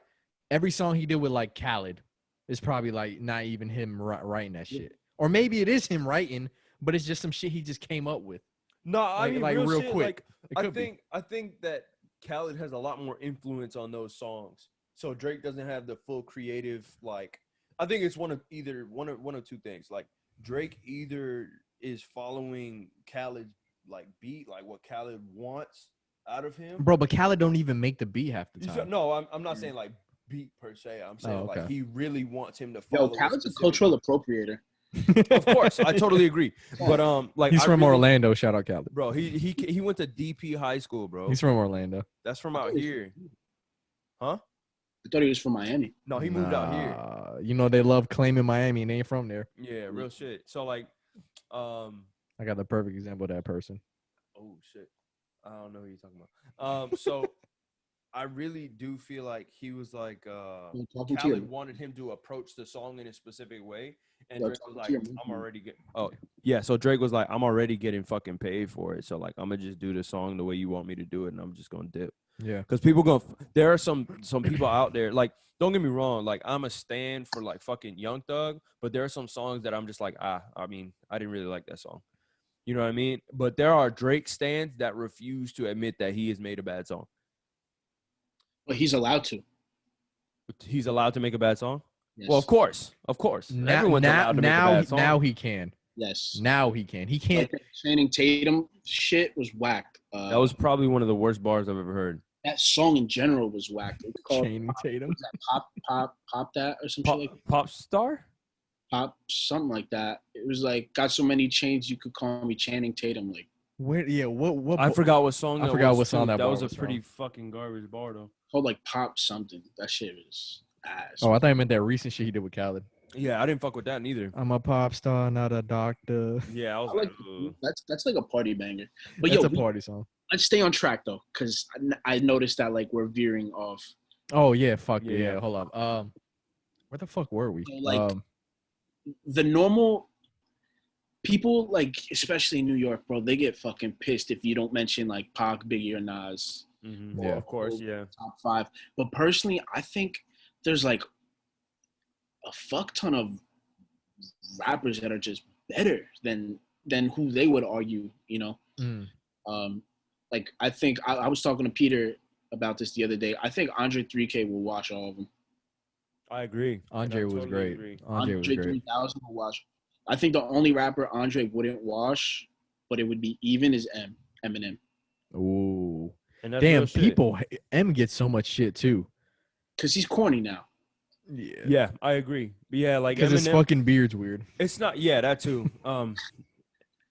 every song he did with like Khaled is probably like not even him writing that shit, or maybe it is him writing, but it's just some shit he just came up with. No, I mean real shit, quick. Like, I think that Khaled has a lot more influence on those songs. So Drake doesn't have the full creative like. I think it's one of two things. Like Drake either is following Khaled's like beat, like what Khaled wants out of him. Bro, but Khaled don't even make the beat half the time. No, I'm not saying like beat per se. I'm saying okay. like he really wants him to follow. Yo, Khaled's a cultural appropriator. Of course, I totally agree. But like he's from Orlando. Shout out Khaled. Bro, he went to DP High School, bro. He's from Orlando. That's from out here. Huh? I thought he was from Miami. No, he moved out here. You know they love claiming Miami and they ain't from there. Yeah, real shit. So like, I got the perfect example of that person. Oh shit, I don't know who you're talking about. So I really do feel like he was like, Khaled wanted him to approach the song in a specific way, and Drake was like, I'm already getting. Oh yeah, so Drake was like, I'm already getting fucking paid for it, so like I'm gonna just do the song the way you want me to do it, and I'm just gonna dip. Yeah, because there are some people out there, like, don't get me wrong, like I'm a stan for like fucking Young Thug, but there are some songs that I'm just like, I mean, I didn't really like that song. You know what I mean? But there are Drake stans that refuse to admit that he has made a bad song. But he's allowed to. He's allowed to make a bad song? Yes. Well, of course. Everyone's allowed to make a bad song. Now he can. Yes. Now he can. He can't. Like Channing Tatum shit was whacked. That was probably one of the worst bars I've ever heard. That song in general was whacked. It's called Channing Tatum. Pop that or something like that. Pop Star? Pop something like that. It was like got so many chains you could call me Channing Tatum. Like where? Yeah. What? I forgot what song. I forgot what song that was. Was a pretty fucking garbage bar though. Called like Pop something. That shit was ass. Oh, I thought you meant that recent shit he did with Khaled. Yeah, I didn't fuck with that neither. I'm a pop star, not a doctor. Yeah, I was like that's like a party banger. But that's a party song. Let's stay on track though, because I noticed that like we're veering off. Oh yeah, fuck yeah. Hold on. Where the fuck were we? So, like the normal people, like especially in New York, bro, they get fucking pissed if you don't mention like Pac, Biggie, or Nas. Mm-hmm. Yeah, of course, yeah. Top 5. But personally, I think there's like a fuck ton of rappers that are just better than who they would argue, you know. Like I think I was talking to Peter about this the other day. I think Andre 3K will watch all of them. I agree. Andre was great. Andre was great. 3000 will watch. I think the only rapper Andre wouldn't wash, but it would be even is Eminem. Ooh. Damn, people M gets so much shit too. Cause he's corny now. Yeah, I agree. But yeah, like because his fucking beard's weird. It's not. Yeah, that too.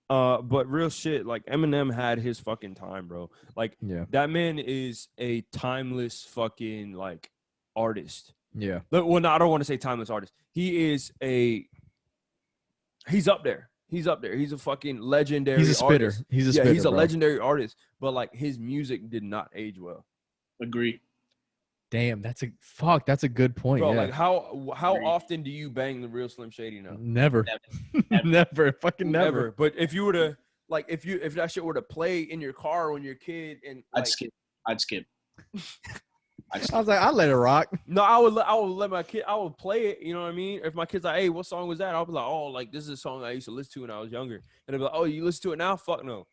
But real shit, like Eminem had his fucking time, bro. Like that man is a timeless fucking like artist. Yeah. Well, no, I don't want to say timeless artist. He is a He's up there. He's a fucking legendary He's a spitter. artist. He's a spitter, he's a bro. legendary artist, but like his music did not age well. Agree. Damn, that's a good point. Bro, yeah. like how often do you bang the real Slim Shady now? Never. Never. Fucking never. But if you were to like if that shit were to play in your car when you're a kid and like, I'd skip. I was like, I'll let it rock. No, I would let my kid. I would play it. You know what I mean? If my kid's like, "Hey, what song was that?" I'll be like, "Oh, like this is a song I used to listen to when I was younger." And they'll be like, "Oh, you listen to it now? Fuck no."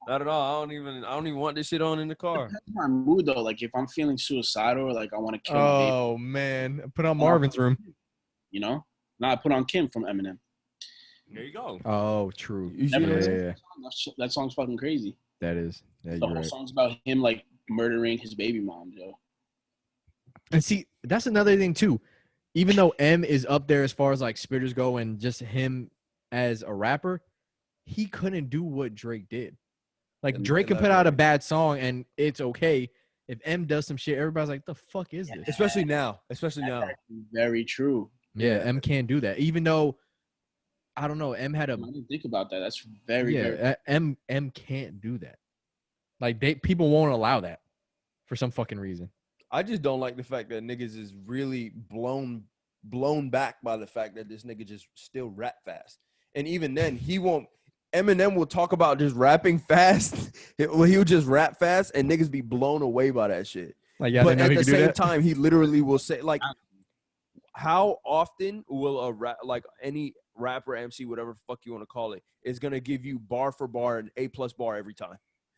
Not at all. I don't even want this shit on in the car. That's my mood though. Like if I'm feeling suicidal or like I want to kill. Oh man, put on Marvin's Room. You know? No, I put on Kim from Eminem. There you go. Oh, true. Yeah. That song's fucking crazy. That is. Yeah, the whole song's about him like murdering his baby mom, yo. And see, that's another thing too. Even though M is up there as far as like spitters go and just him as a rapper, he couldn't do what Drake did. Like Drake could put out a bad song and it's okay. If M does some shit, everybody's like, "The fuck is this?" Especially now. Very true. Yeah, M can't do that. Even though I don't know, M had a. I didn't think about that. That's very M can't do that. Like people won't allow that for some fucking reason. I just don't like the fact that niggas is really blown back by the fact that this nigga just still rap fast. And even then, he won't. Eminem will talk about just rapping fast. He'll just rap fast, and niggas be blown away by that shit. Like, yeah, but at the same time, he literally will say, like, how often will a rap, like any rapper, MC, whatever the fuck you want to call it, is gonna give you bar for bar an A+ bar every time?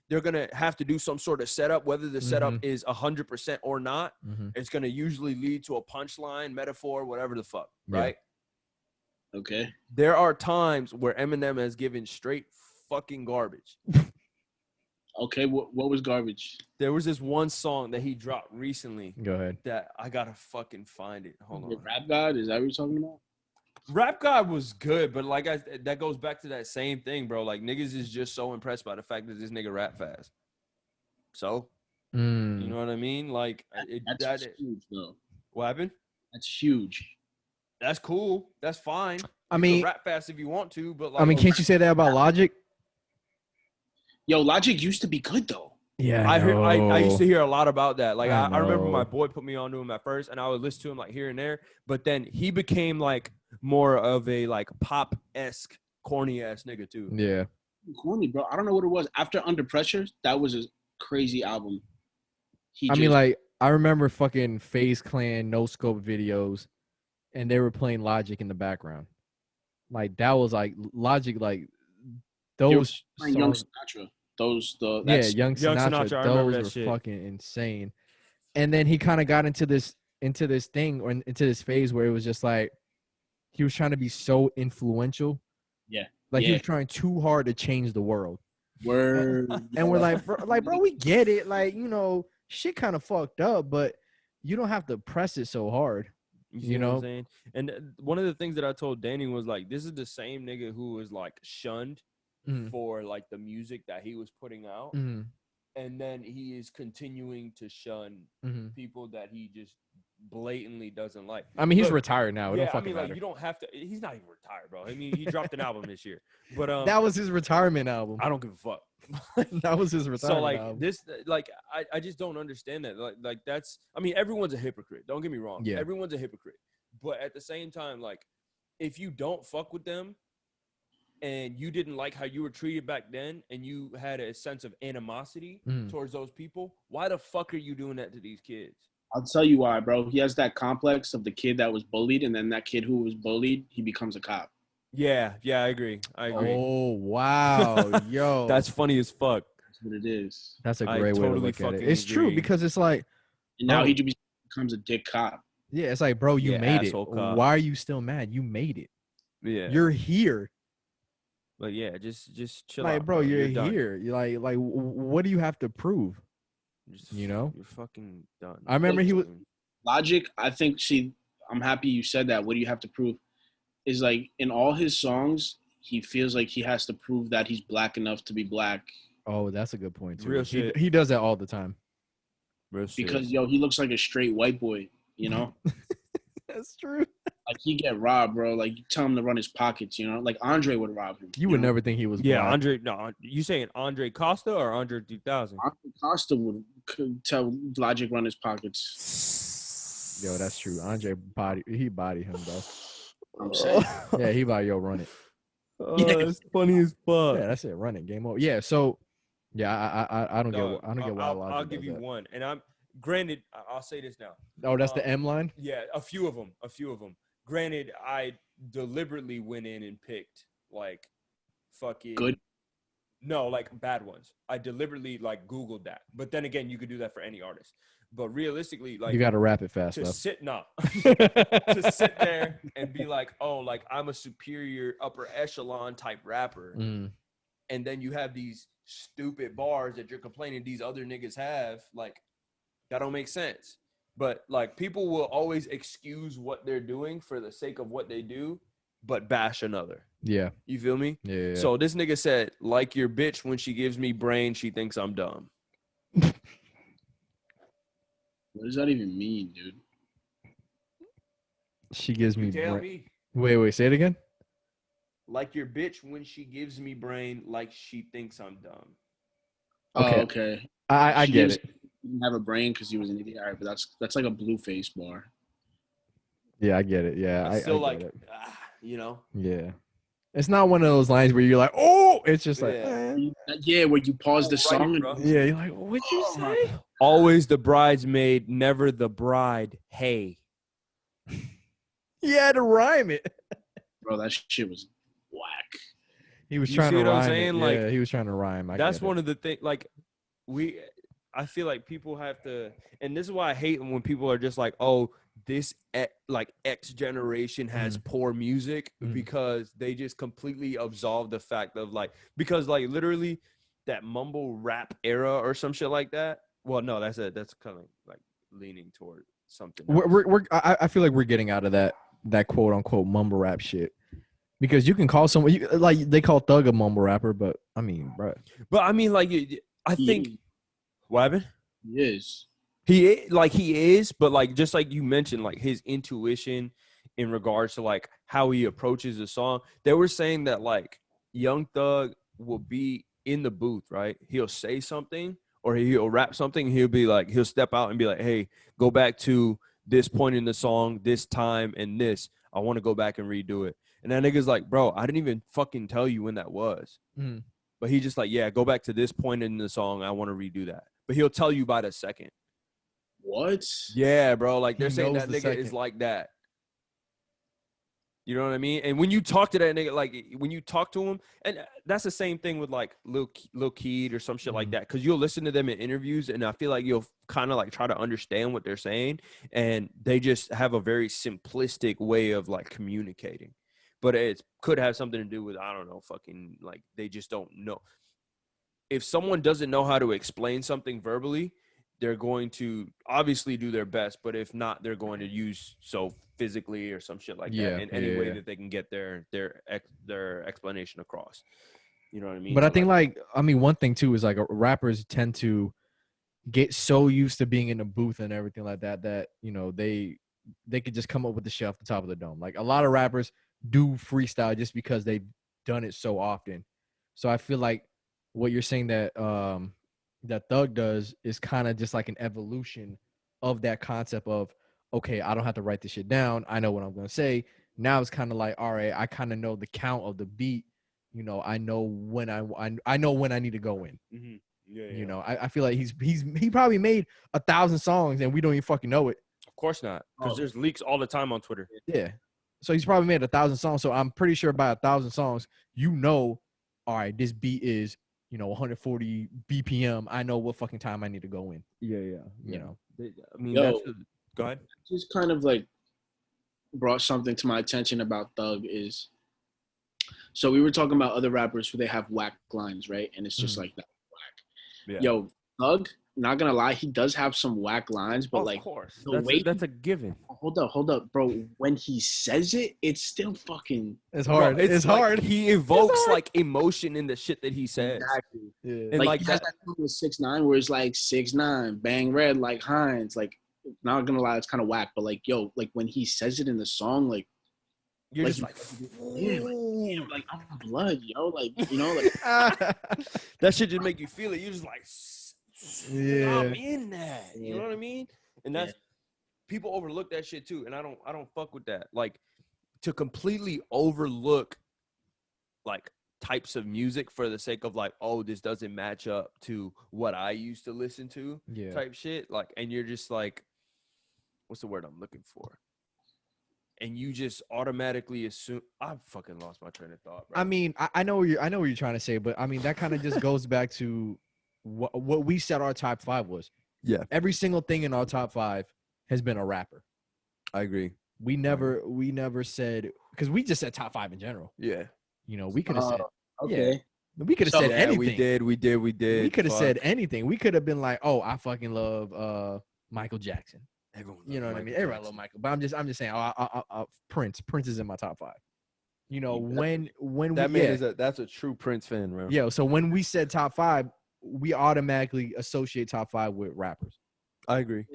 They're going to have to do some sort of setup, whether the setup is 100% or not. It's going to usually lead to a punchline, metaphor, whatever the fuck, right? Okay. There are times where Eminem has given straight fucking garbage. Okay, what was garbage? There was this one song that he dropped recently. Go ahead. That I got to fucking find it. Hold on. Rap God? Is that what you're talking about? Rap God was good, but like that goes back to that same thing, bro. Like niggas is just so impressed by the fact that this nigga rap fast. So, you know what I mean? Like that's huge, though. What happened? That's huge. That's cool. That's fine. I mean, rap fast if you want to, but like, I mean, can't you say that about Logic? Yo, Logic used to be good though. Yeah, I used to hear a lot about that. Like I remember my boy put me on to him at first, and I would listen to him like here and there. But then he became like more of a like pop-esque, corny ass nigga too. Yeah, corny, bro. I don't know what it was. After Under Pressure, that was a crazy album. I mean, like I remember fucking FaZe Clan No Scope videos, and they were playing Logic in the background. Like that was like Logic, like those Young Sinatra. Young Sinatra. Those were fucking insane. And then he kind of got into this thing or into this phase where it was just like he was trying to be so influential. Yeah. Like he was trying too hard to change the world. Word. And we're like, bro, we get it. Like, you know, shit kind of fucked up, but you don't have to press it so hard. You know what I'm saying? And one of the things that I told Danny was like, this is the same nigga who was like shunned for like the music that he was putting out, and then he is continuing to shun people that he just blatantly doesn't like. I mean, he's retired now. It don't fucking matter. Like you don't have to. He's not even retired, bro. I mean, he dropped an album this year, but that was his retirement album. I don't give a fuck. That was his retirement. So like album. this, like I just don't understand that. Like that's. I mean, everyone's a hypocrite. Don't get me wrong. Yeah. Everyone's a hypocrite. But at the same time, like if you don't fuck with them, and you didn't like how you were treated back then, and you had a sense of animosity towards those people, why the fuck are you doing that to these kids? I'll tell you why, bro. He has that complex of the kid that was bullied, and then that kid who was bullied, he becomes a cop. Yeah, I agree. Oh, wow. Yo. That's funny as fuck. That's what it is. That's a great way to look at it. It's true, because it's like... And now he becomes a dick cop. Yeah, it's like, bro, you made it. Cop. Why are you still mad? You made it. Yeah. You're here. But yeah, just chill out. Like, bro, you're here. You're like, what do you have to prove? You know? You're fucking done. I remember he was... Logic, I think, I'm happy you said that. What do you have to prove? Is like, in all his songs, he feels like he has to prove that he's black enough to be black. Oh, that's a good point, too. Real shit. He does that all the time. Real because, he looks like a straight white boy, you know? That's true. Like he get robbed, bro. Like you tell him to run his pockets, you know. Like Andre would rob him. You would never think he was. Yeah, black. Andre. No, you saying Andre Costa or Andre 2000? Andre Costa could tell Logic run his pockets. Yo, that's true. Andre he bodied him though. I'm saying. Yeah, he body run it. Oh, that's funny as fuck. Yeah, that's it. Run it. Game over. Yeah. So, yeah, I don't get why Logic I'll give you that. one, and granted. I'll say this now. Oh, that's the M line. Yeah, a few of them. Granted, I deliberately went in and picked like fucking good. No, like bad ones. I deliberately like Googled that, but then again, you could do that for any artist. But realistically, like you got to rap it fast. To though. sit to sit there and be like, oh, like I'm a superior upper echelon type rapper, and then you have these stupid bars that you're complaining these other niggas have, like that don't make sense. But like people will always excuse what they're doing for the sake of what they do, but bash another. Yeah, you feel me? Yeah. So this nigga said, like your bitch when she gives me brain, she thinks I'm dumb. What does that even mean, dude? She gives me brain. Me. Wait, say it again. Like your bitch when she gives me brain, like she thinks I'm dumb. Okay. Oh, okay. I get it. He didn't have a brain because he was an idiot. All right, but that's like a Blueface bar. Yeah, I get it. Yeah, I still like, you know. Yeah, it's not one of those lines where you're like, oh, it's just like, yeah, where you pause the song. Right, yeah, you're like, what'd you say? Always the bridesmaid, never the bride. Hey. He had to rhyme it. Bro, that shit was whack. He was trying to rhyme it. Like, yeah, he was trying to rhyme. That's one of the things, like, I feel like people have to, and this is why I hate when people are just like, oh, this like X generation has poor music, because they just completely absolve the fact of like, because like literally that mumble rap era or some shit like that. Well, no, that's kind of like leaning toward something else. I feel like we're getting out of that quote unquote mumble rap shit, because you can call someone like they call Thug a mumble rapper, but I mean, bro. But I mean, like, I think what happened? He is. He is, but like just like you mentioned, like his intuition in regards to like how he approaches the song. They were saying that like Young Thug will be in the booth, right? He'll say something or he'll rap something. He'll step out and be like, "Hey, go back to this point in the song, this time, and this. I want to go back and redo it." And that nigga's like, "Bro, I didn't even fucking tell you when that was." But he just like, "Yeah, go back to this point in the song. I want to redo that." But he'll tell you by the second. What? Yeah, bro. Like they're saying that nigga is like that. You know what I mean? And when you talk to that nigga, like when you talk to him, and that's the same thing with like Lil Keed or some shit like that. Because you'll listen to them in interviews, and I feel like you'll kind of like try to understand what they're saying, and they just have a very simplistic way of like communicating. But it could have something to do with, I don't know, fucking like they just don't know. If someone doesn't know how to explain something verbally, they're going to obviously do their best, but if not, they're going to use physically or some shit like that in any way that they can get their explanation across. You know what I mean? But I think one thing too is like rappers tend to get so used to being in the booth and everything like that, you know, they could just come up with the shit off the top of the dome. Like a lot of rappers do freestyle just because they've done it so often. So I feel like what you're saying that Thug does is kind of just like an evolution of that concept of, okay, I don't have to write this shit down. I know what I'm going to say. Now it's kind of like, all right, I kind of know the count of the beat. You know, I know when I know when I need to go in. Mm-hmm. Yeah. You know, I feel like he probably made 1,000 songs and we don't even fucking know it. Of course not, because there's leaks all the time on Twitter. Yeah. So he's probably made 1,000 songs. So I'm pretty sure by 1,000 songs, you know, all right, this beat is, you know, 140 BPM. I know what fucking time I need to go in. Yeah. You know, I mean, go ahead. Just kind of like brought something to my attention about Thug is, so we were talking about other rappers who they have whack lines, right? And it's just like that whack. Yeah. Yo, Thug, not gonna lie, he does have some whack lines, but of course, that's a given. Hold up, bro. When he says it, it's still fucking. It's hard. Bro, it's hard. He evokes like emotion in the shit that he says. Exactly. Yeah. And like he has that song with 6ix9ine where it's like 6ix9ine, bang red like Hines. Like, not gonna lie, it's kind of whack. But like, yo, like when he says it in the song, like You're like, just like, damn, like I'm blood, yo. Like, you know, like that shit just make you feel it. You're just like, Yeah. I'm in that. You know what I mean? And that's people overlook that shit too. And I don't fuck with that. Like, to completely overlook like types of music for the sake of like, oh, this doesn't match up to what I used to listen to, type shit. Like, and you're just like, what's the word I'm looking for? And you just automatically assume. I fucking lost my train of thought, bro. I mean, I know what you're trying to say, but I mean that kind of just goes back to what we said our top 5 was. Yeah. Every single thing in our top 5 has been a rapper. I agree. We never said, because we just said top 5 in general. Yeah. You know, we could have said, okay. We could have said anything. We did. We could have said anything. We could have been like, oh, I fucking love Michael Jackson. You know what I mean? Everyone love Michael, but I'm just saying, Prince is in my top 5. You know, that's a true Prince fan, bro. Yeah. So when we said top 5, we automatically associate top 5 with rappers. I agree.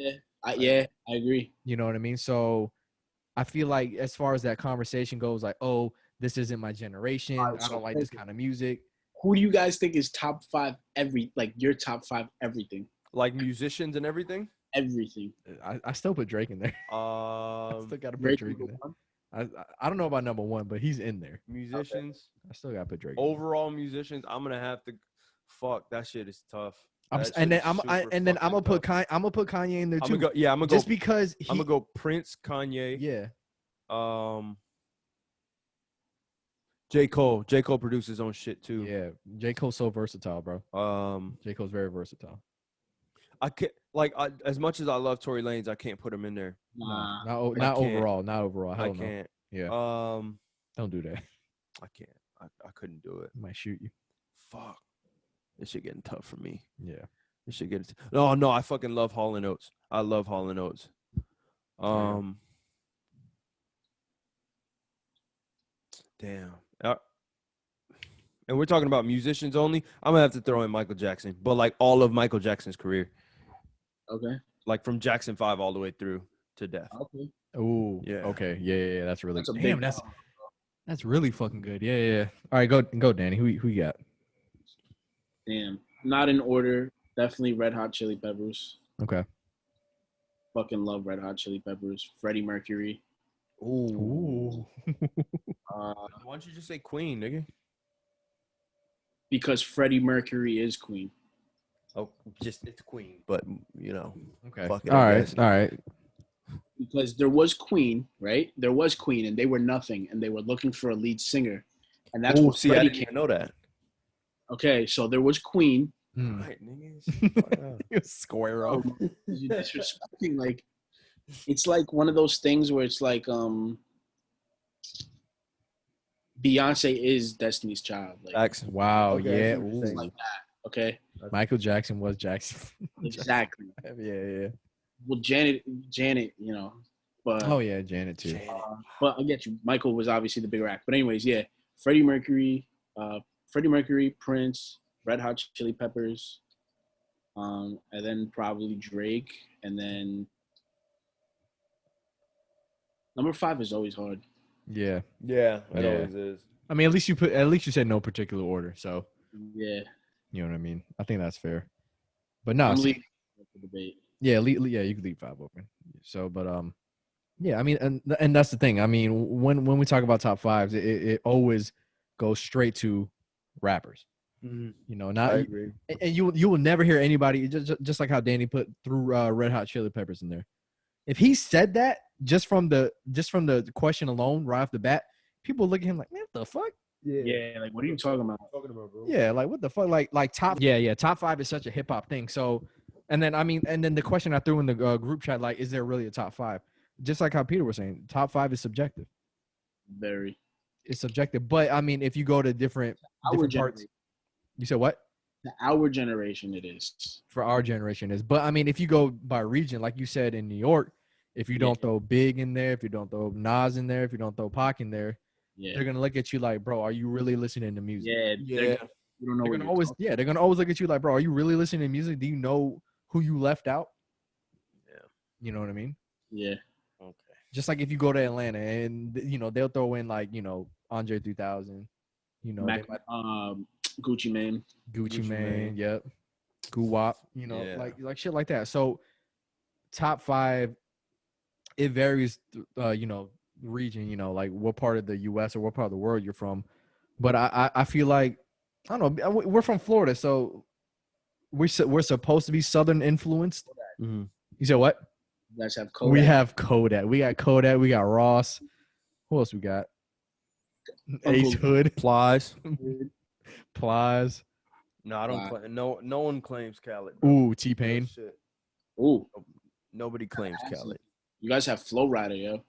I agree. You know what I mean? So I feel like as far as that conversation goes, like, oh, this isn't my generation. I don't like this kind of music. Who do you guys think is top 5 your top 5 everything? Like musicians and everything? Everything. I still put Drake in there. I still got to put Drake in there. I don't know about number 1, but he's in there. Musicians. Okay. I still got to put Drake. Overall musicians, I'm gonna have to. Fuck, that shit is tough. I'm gonna put Kanye in there too. I'm gonna go just because I'm gonna go Prince, Kanye. Yeah. J. Cole. J. Cole produces his own shit too. Yeah, J. Cole's so versatile, bro. J. Cole's very versatile. I can't as much as I love Tory Lanez, I can't put him in there. Not overall. Not overall. I can't. Yeah. Don't do that. I can't. I couldn't do it. I might shoot you. Fuck. This shit getting tough for me. Yeah. This shit getting. No. I fucking love Hall & Oates. I love Hall & Oates. Damn. And we're talking about musicians only. I'm gonna have to throw in Michael Jackson, but like all of Michael Jackson's career. Okay. Like from Jackson 5 all the way through to death. Okay. Ooh. Yeah. Okay. Yeah. That's really. That's that's really fucking good. Yeah. All right, go, Danny. Who you got? Damn. Not in order. Definitely Red Hot Chili Peppers. Okay. Fucking love Red Hot Chili Peppers. Freddie Mercury. Ooh. Why don't you just say Queen, nigga? Because Freddie Mercury is Queen. Oh, just it's Queen, but you know. Okay. Fuck it, all right. Because there was Queen, right? There was Queen, and they were nothing, and they were looking for a lead singer, and that's what Freddie I didn't even know that. Okay, so there was Queen. Right, niggas. Square up. You're disrespecting, like, it's like one of those things where it's like, Beyonce is Destiny's Child. Like, wow, okay, yeah. Like that, okay? Michael Jackson was Jackson. Exactly. Yeah. Well, Janet, you know, but oh yeah, Janet too. But I get you. Michael was obviously the bigger act. But anyways, yeah, Freddie Mercury, Prince, Red Hot Chili Peppers, and then probably Drake, and then number 5 is always hard. Yeah. It always is. I mean, at least you said no particular order, so yeah, you know what I mean. I think that's fair. But no, debate. Yeah, you could leave 5 open. So, but yeah, I mean, and that's the thing. I mean, when we talk about top 5s, it always goes straight to rappers. Mm-hmm. You know, I agree. And you will never hear anybody just like how Danny threw Red Hot Chili Peppers in there. If he said that just from the question alone, right off the bat, people look at him like, man, what the fuck? Yeah, like what are you talking about? Bro? Yeah, like what the fuck? Like top. Yeah. Top 5 is such a hip hop thing. So, and then the question I threw in the group chat, like, is there really a top 5? Just like how Peter was saying, top 5 is subjective. Very. It's subjective, but I mean, if you go to different parts, you said what? Our generation, it is. For our generation is, but I mean, if you go by region, like you said in New York, if you don't throw Big in there, if you don't throw Nas in there, if you don't throw Pac in there, they're gonna look at you like, bro, are you really listening to music? Yeah. You don't know. They're gonna always look at you like, bro, are you really listening to music? Do you know who you left out? Yeah. You know what I mean? Yeah. Okay. Just like if you go to Atlanta and they'll throw in like Andre 3000, Gucci Mane, Gucci Mane, yep, Guwap, like shit like that. So top 5, it varies, region, like what part of the U.S. or what part of the world you're from. But I feel like, I don't know, we're from Florida, so we're supposed to be Southern influenced. Mm-hmm. You said what? You guys have Kodak. We have Kodak. We got Kodak. We got Ross. Who else we got? Ace Hood. Plies. Plies. No, I don't claim. No one claims Khaled. Bro. Ooh, T-Pain. Ooh. Nobody claims Khaled. You guys have Flow Rider, yo.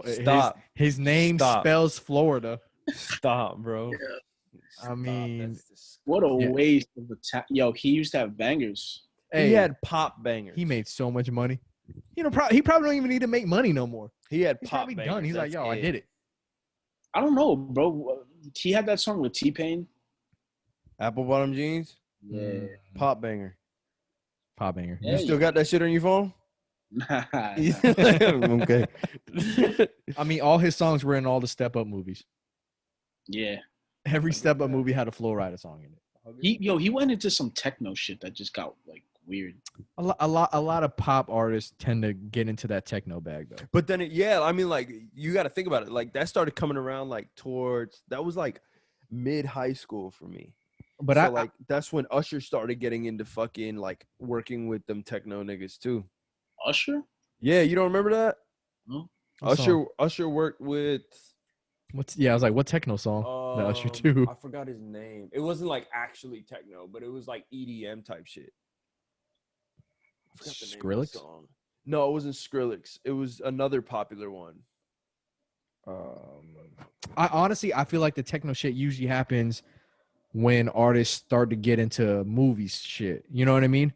Stop. His name spells Florida. Stop, bro. Yeah. I mean, what a waste of the time. Yo, he used to have bangers. Hey, he had pop bangers. He made so much money. He probably don't even need to make money no more. He had He's pop probably bangers. done. He's like, yo, I did it. I don't know, bro. He had that song with T-Pain. Apple bottom jeans? Yeah. Pop banger. Pop banger. You still got that shit on your phone? Okay. I mean, all his songs were in all the Step Up movies. Yeah. Every Step Up movie had a Flow Rider song in it. He went into some techno shit that just got like weird. A lot of pop artists tend to get into that techno bag though. But then I mean, like, you got to think about it. Like, that started coming around like that was like mid high school for me. But so, that's when Usher started getting into fucking like working with them techno niggas too. Usher? Yeah, you don't remember that? No. Usher worked with. I was like, what techno song that Usher too? I forgot his name. It wasn't like actually techno, but it was like EDM type shit. I forgot the name of the song. No, it wasn't Skrillex. It was another popular one. I feel like the techno shit usually happens when artists start to get into movies shit. You know what I mean?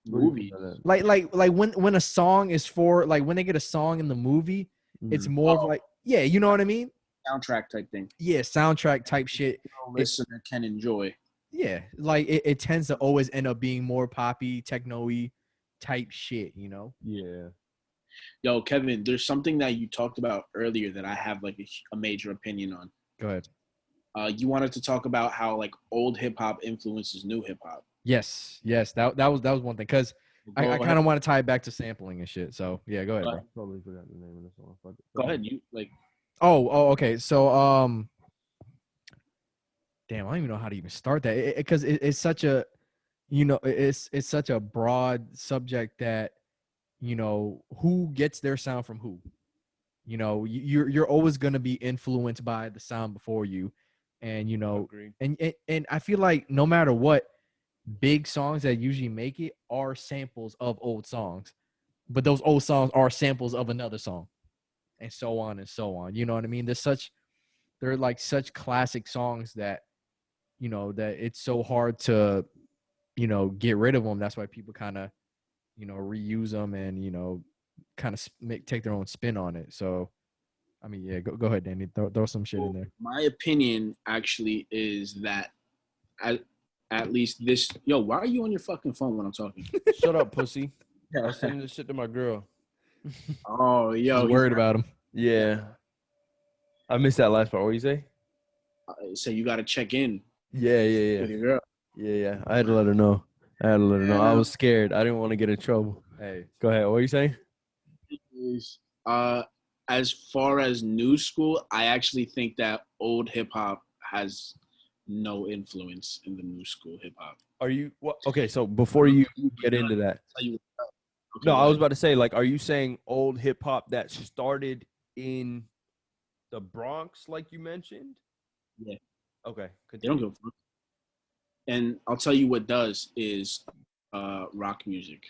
Movie. Like when a song is for, like, when they get a song in the movie, it's more of like, yeah, you know what I mean? Soundtrack type thing. Yeah, soundtrack type shit. Listener can enjoy. Yeah, like it tends to always end up being more poppy, techno-y type shit, you know? Yeah. Yo, Kevin, there's something that you talked about earlier that I have like a major opinion on. Go ahead. You wanted to talk about how like old hip hop influences new hip hop. Yes, that was one thing, because I kind of want to tie it back to sampling and shit. So yeah, go ahead, bro. Totally forgot the name of the song. Go ahead, you like. Oh, okay. So damn, I don't even know how to even start that, because it's such a, it's such a broad subject that, who gets their sound from who. You're always gonna be influenced by the sound before you, and and I feel like no matter what, big songs that usually make it are samples of old songs, but those old songs are samples of another song, and so on and so on. You know what I mean? They're like such classic songs that, that it's so hard to, get rid of them. That's why people kind of, reuse them and, kind of take their own spin on it. So, I mean, yeah, go ahead, Danny. Throw some shit in there. My opinion actually is that at least this. Yo, why are you on your fucking phone when I'm talking? Shut up, pussy. I was sending this shit to my girl. Oh, yo. I was worried about him. Yeah. I missed that last part. What you say? So you got to check in. Yeah. With your girl. Yeah. I had to let her know. I was scared. I didn't want to get in trouble. Hey, go ahead. What are you saying? As far as new school, I actually think that old hip hop has no influence in the new school hip hop. Are you what? Okay, so before you get into that, no, I was about to say, like, are you saying old hip hop that started in the Bronx, like you mentioned? Yeah. Okay. They don't give a fuck. And I'll tell you what does is rock music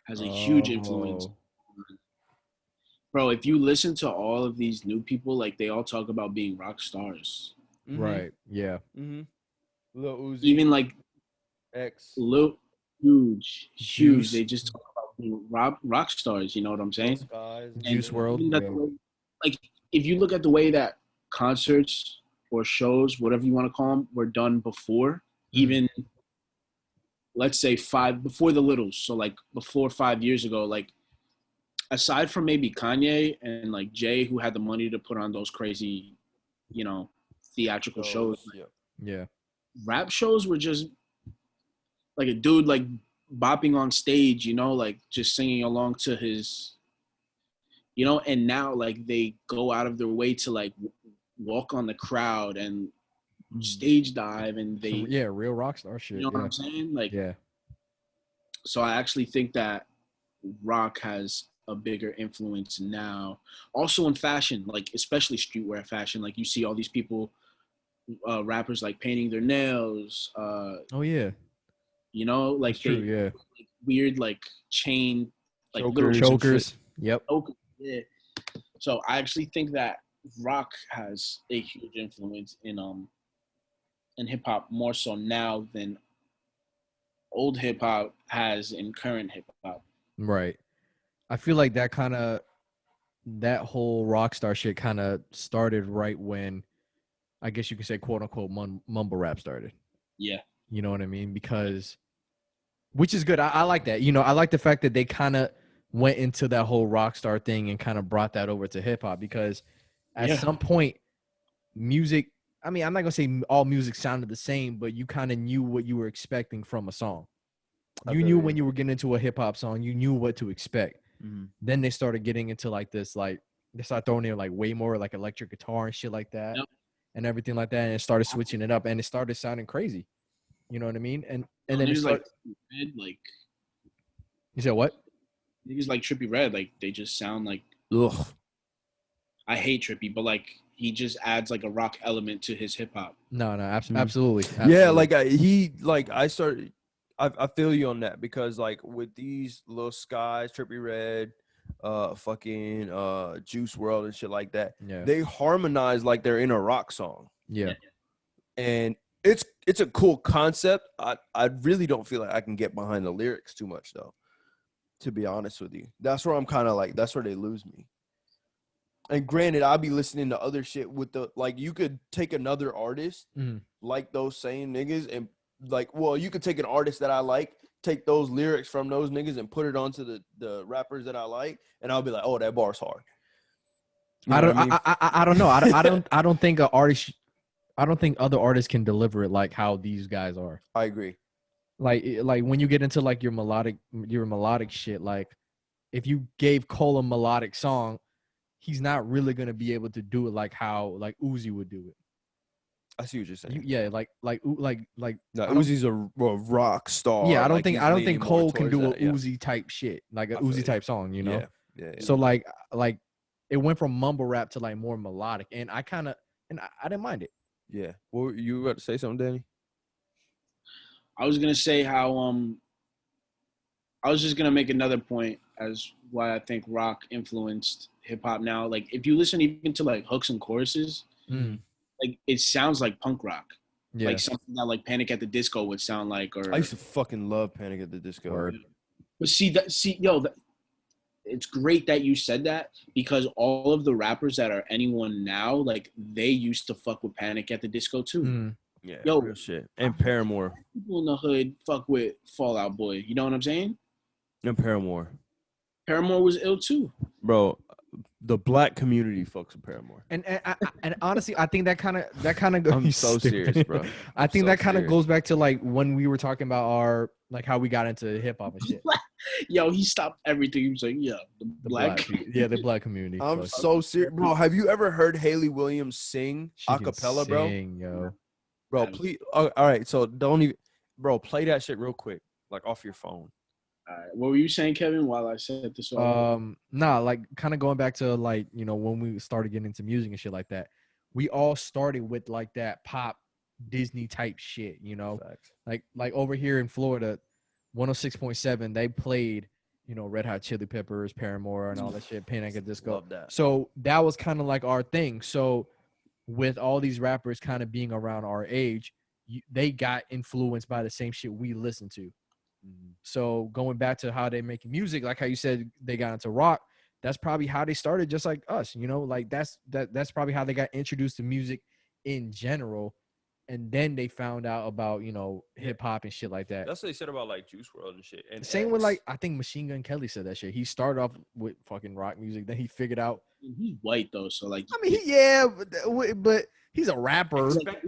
has a huge influence. Bro, if you listen to all of these new people, like, they all talk about being rock stars. Mm-hmm. Right. Yeah. Mm-hmm. Lil Uzi. Even like X. Lil, huge. They just talk about being rock stars. You know what I'm saying? Juice WRLD. Like, if you look at the way that concerts or shows, whatever you want to call them, were done before, even let's say before the Littles. So like before 5 years ago, like aside from maybe Kanye and like Jay, who had the money to put on those crazy, theatrical shows. Yeah. Rap shows were just like a dude like bopping on stage, like just singing along to his, and now like they go out of their way to like walk on the crowd and stage dive and they real rock star shit. You know what I'm saying? Like, yeah. So I actually think that rock has a bigger influence now. Also in fashion, like especially streetwear fashion. Like you see all these people, rappers like painting their nails. Oh yeah. Like that's true, yeah. Like, weird like chain, like chokers. Yep. Yeah. So I actually think that rock has a huge influence in hip hop more so now than old hip hop has in current hip hop. Right. I feel like that whole rock star shit kind of started right when, I guess you could say, quote unquote, mumble rap started. Yeah. You know what I mean? Which is good. I like that. I like the fact that they kind of went into that whole rock star thing and kind of brought that over to hip hop, because at some point, music, I mean, I'm not going to say all music sounded the same, but you kind of knew what you were expecting from a song. You knew when you were getting into a hip hop song, you knew what to expect. Mm-hmm. Then they started getting into like this, like they started throwing in like way more like electric guitar and shit like that. Yep. And everything like that. And it started switching it up and it started sounding crazy. You know what I mean? And then it started like, you said what? Niggas like Trippie Redd, like they just sound like, ugh. I hate Trippie, but like he just adds like a rock element to his hip hop. No, absolutely. Yeah, like I feel you on that, because like with these little Skies, Trippie Redd, fucking Juice WRLD and shit like that, they harmonize like they're in a rock song. Yeah. And it's a cool concept. I really don't feel like I can get behind the lyrics too much though, to be honest with you. That's where I'm kind of like, that's where they lose me. And granted, I'll be listening to other shit with the, like, you could take another artist like those same niggas and like, well, you could take an artist that I like, take those lyrics from those niggas and put it onto the rappers that I like, and I'll be like, oh, that bar's hard. I don't know. I don't think I don't think other artists can deliver it like how these guys are. I agree. Like when you get into like your melodic shit, like if you gave Cole a melodic song, he's not really gonna be able to do it like how like Uzi would do it. I see what you're saying. No, Uzi's a rock star. Yeah, I don't think Cole can do a Uzi type shit, like a Uzi type song, you know? Yeah. So like it went from mumble rap to like more melodic, and I didn't mind it. Yeah. Well, you were about to say something, Danny? I was gonna say how I was just gonna make another point as why I think rock influenced hip hop now. Like if you listen even to like hooks and choruses, like it sounds like punk rock. Yeah. Like something that like Panic at the Disco would sound like. Or I used to fucking love Panic at the Disco. But it's great that you said that, because all of the rappers that are anyone now, like they used to fuck with Panic at the Disco too. Yeah, real shit. And Paramore. People in the hood fuck with Fall Out Boy. You know what I'm saying? And Paramore. Paramore was ill too. Bro, the black community fucks with Paramore. And honestly, I think that kind of goes. I'm so serious, bro. I think that kind of goes back to like when we were talking about our like how we got into hip hop and shit. Yo, he stopped everything. He was like, "Yeah, the black the black community." I'm so serious, bro. Have you ever heard Haley Williams sing a cappella, bro? Yo. Bro, please. All right, so don't even, bro. Play that shit real quick, like off your phone. All right. What were you saying, Kevin, while I said this? Like kind of going back to like, you know, when we started getting into music and shit like that, we all started with like that pop Disney type shit, you know. Facts. Like over here in Florida, 106.7, they played, you know, Red Hot Chili Peppers, Paramore, and all that shit, Panic at the Disco. Love that. So that was kind of like our thing. So with all these rappers kind of being around our age, they got influenced by the same shit we listened to. So going back to how they make music, like how you said they got into rock, that's probably how they started, just like us, you know, like that's probably how they got introduced to music in general. and then they found out about, you know, hip hop and shit like that. That's what they said about like Juice WRLD and shit. And same with like, I think Machine Gun Kelly said that shit. He started off with fucking rock music, then he figured out. He's white though, so like. I mean, but he's a rapper. Like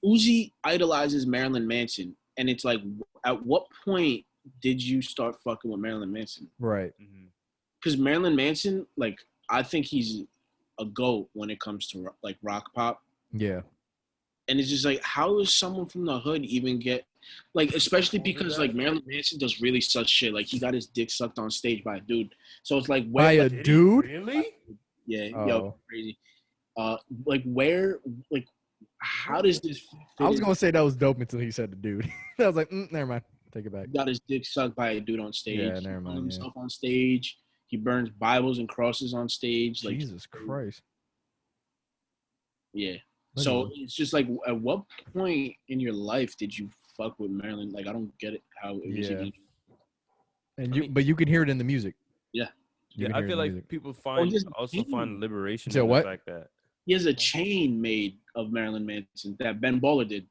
Uzi idolizes Marilyn Manson, and it's like, at what point did you start fucking with Marilyn Manson? Right. Because Marilyn Manson, like, I think he's a GOAT when it comes to like rock pop. Yeah. And it's just like, how does someone from the hood even get, like, especially because like Marilyn Manson does really such shit. Like, he got his dick sucked on stage by a dude. So it's like, by a dude? Really? Yeah. Yo, crazy. Like, where, like, how does this fit I was gonna say that was dope until he said the dude. I was like, never mind. Take it back. He got his dick sucked by a dude on stage. Yeah, never mind. He himself on stage. He burns Bibles and crosses on stage. Like, Jesus Christ. Yeah. So it's just like, at what point in your life did you fuck with Marilyn? Like, I don't get it. How it was even. And but you can hear it in the music. Yeah. Yeah, I feel like people find liberation in the fact that he has a chain made of Marilyn Manson that Ben Baller did.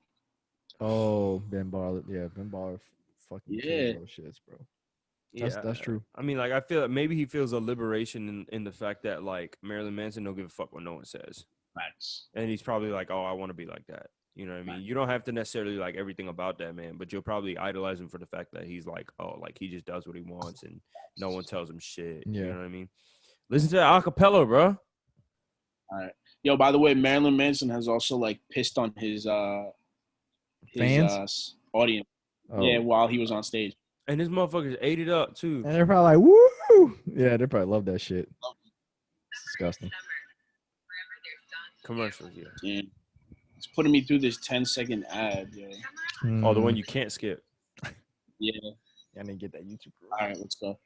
Oh, Ben Baller. Yeah, Ben Baller fucking killed those shits, bro. That's true. I mean, like, I feel like maybe he feels a liberation in the fact that, like, Marilyn Manson don't give a fuck what no one says. Facts. And he's probably like, oh, I want to be like that. You know what I mean? You don't have to necessarily like everything about that man, but you'll probably idolize him for the fact that he's like, oh, like he just does what he wants and no one tells him shit. Yeah. You know what I mean? Listen to that acapella, bro. All right. Yo, by the way, Marilyn Manson has also like pissed on his fans, audience. Oh. Yeah, while he was on stage. And his motherfuckers ate it up too. And they're probably like, woo! Yeah, they probably love that shit. It's disgusting. Commercials, yeah. It's putting me through this 10-second ad, yo. Oh, the one you can't skip. Yeah. I didn't get that YouTube. All right, let's go.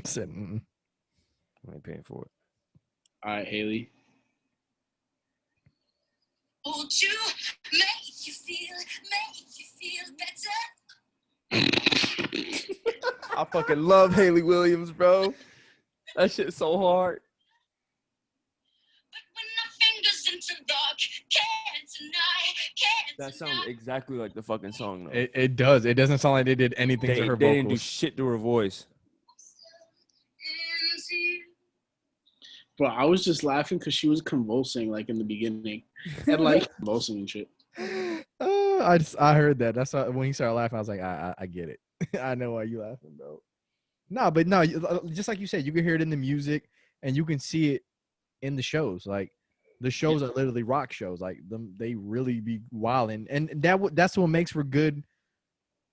Said, I ain't paying for it. All right, Haley. Won't you make you feel better? I fucking love Haley Williams, bro. That shit's so hard. That sounds exactly like the fucking song, though. It does. It doesn't sound like they did anything to her vocals. They didn't do shit to her voice. Bro, I was just laughing because she was convulsing, like, in the beginning. And, like, convulsing and shit. I heard that. That's why, when he started laughing, I was like, I get it. I know why you laughing, bro. No, just like you said, you can hear it in the music, and you can see it in the shows. Like, the shows are literally rock shows. Like, they really be wilding, and that's what makes for good.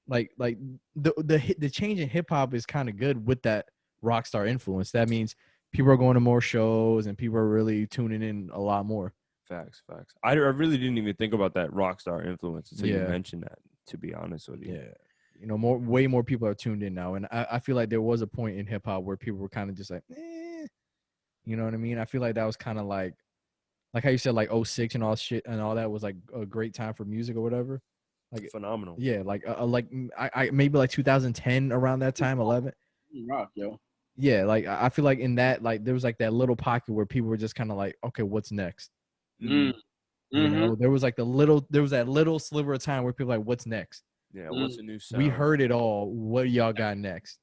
Like the change in hip hop is kind of good with that rock star influence. That means people are going to more shows, and people are really tuning in a lot more. Facts. I really didn't even think about that rock star influence until you mentioned that, to be honest with you. Yeah. You know, way more people are tuned in now. And I feel like there was a point in hip hop where people were kind of just like, you know what I mean? I feel like that was kind of like how you said, like 06 and all shit and all that was like a great time for music or whatever. Like phenomenal. Yeah. Like I maybe like 2010 around that time, 11. Rock, yo. Yeah. Like I feel like in that, like there was like that little pocket where people were just kind of like, okay, what's next? Mm-hmm. You know, there was that little sliver of time where people were like, what's next? Yeah, what's a new sound? We heard it all. What do y'all got next?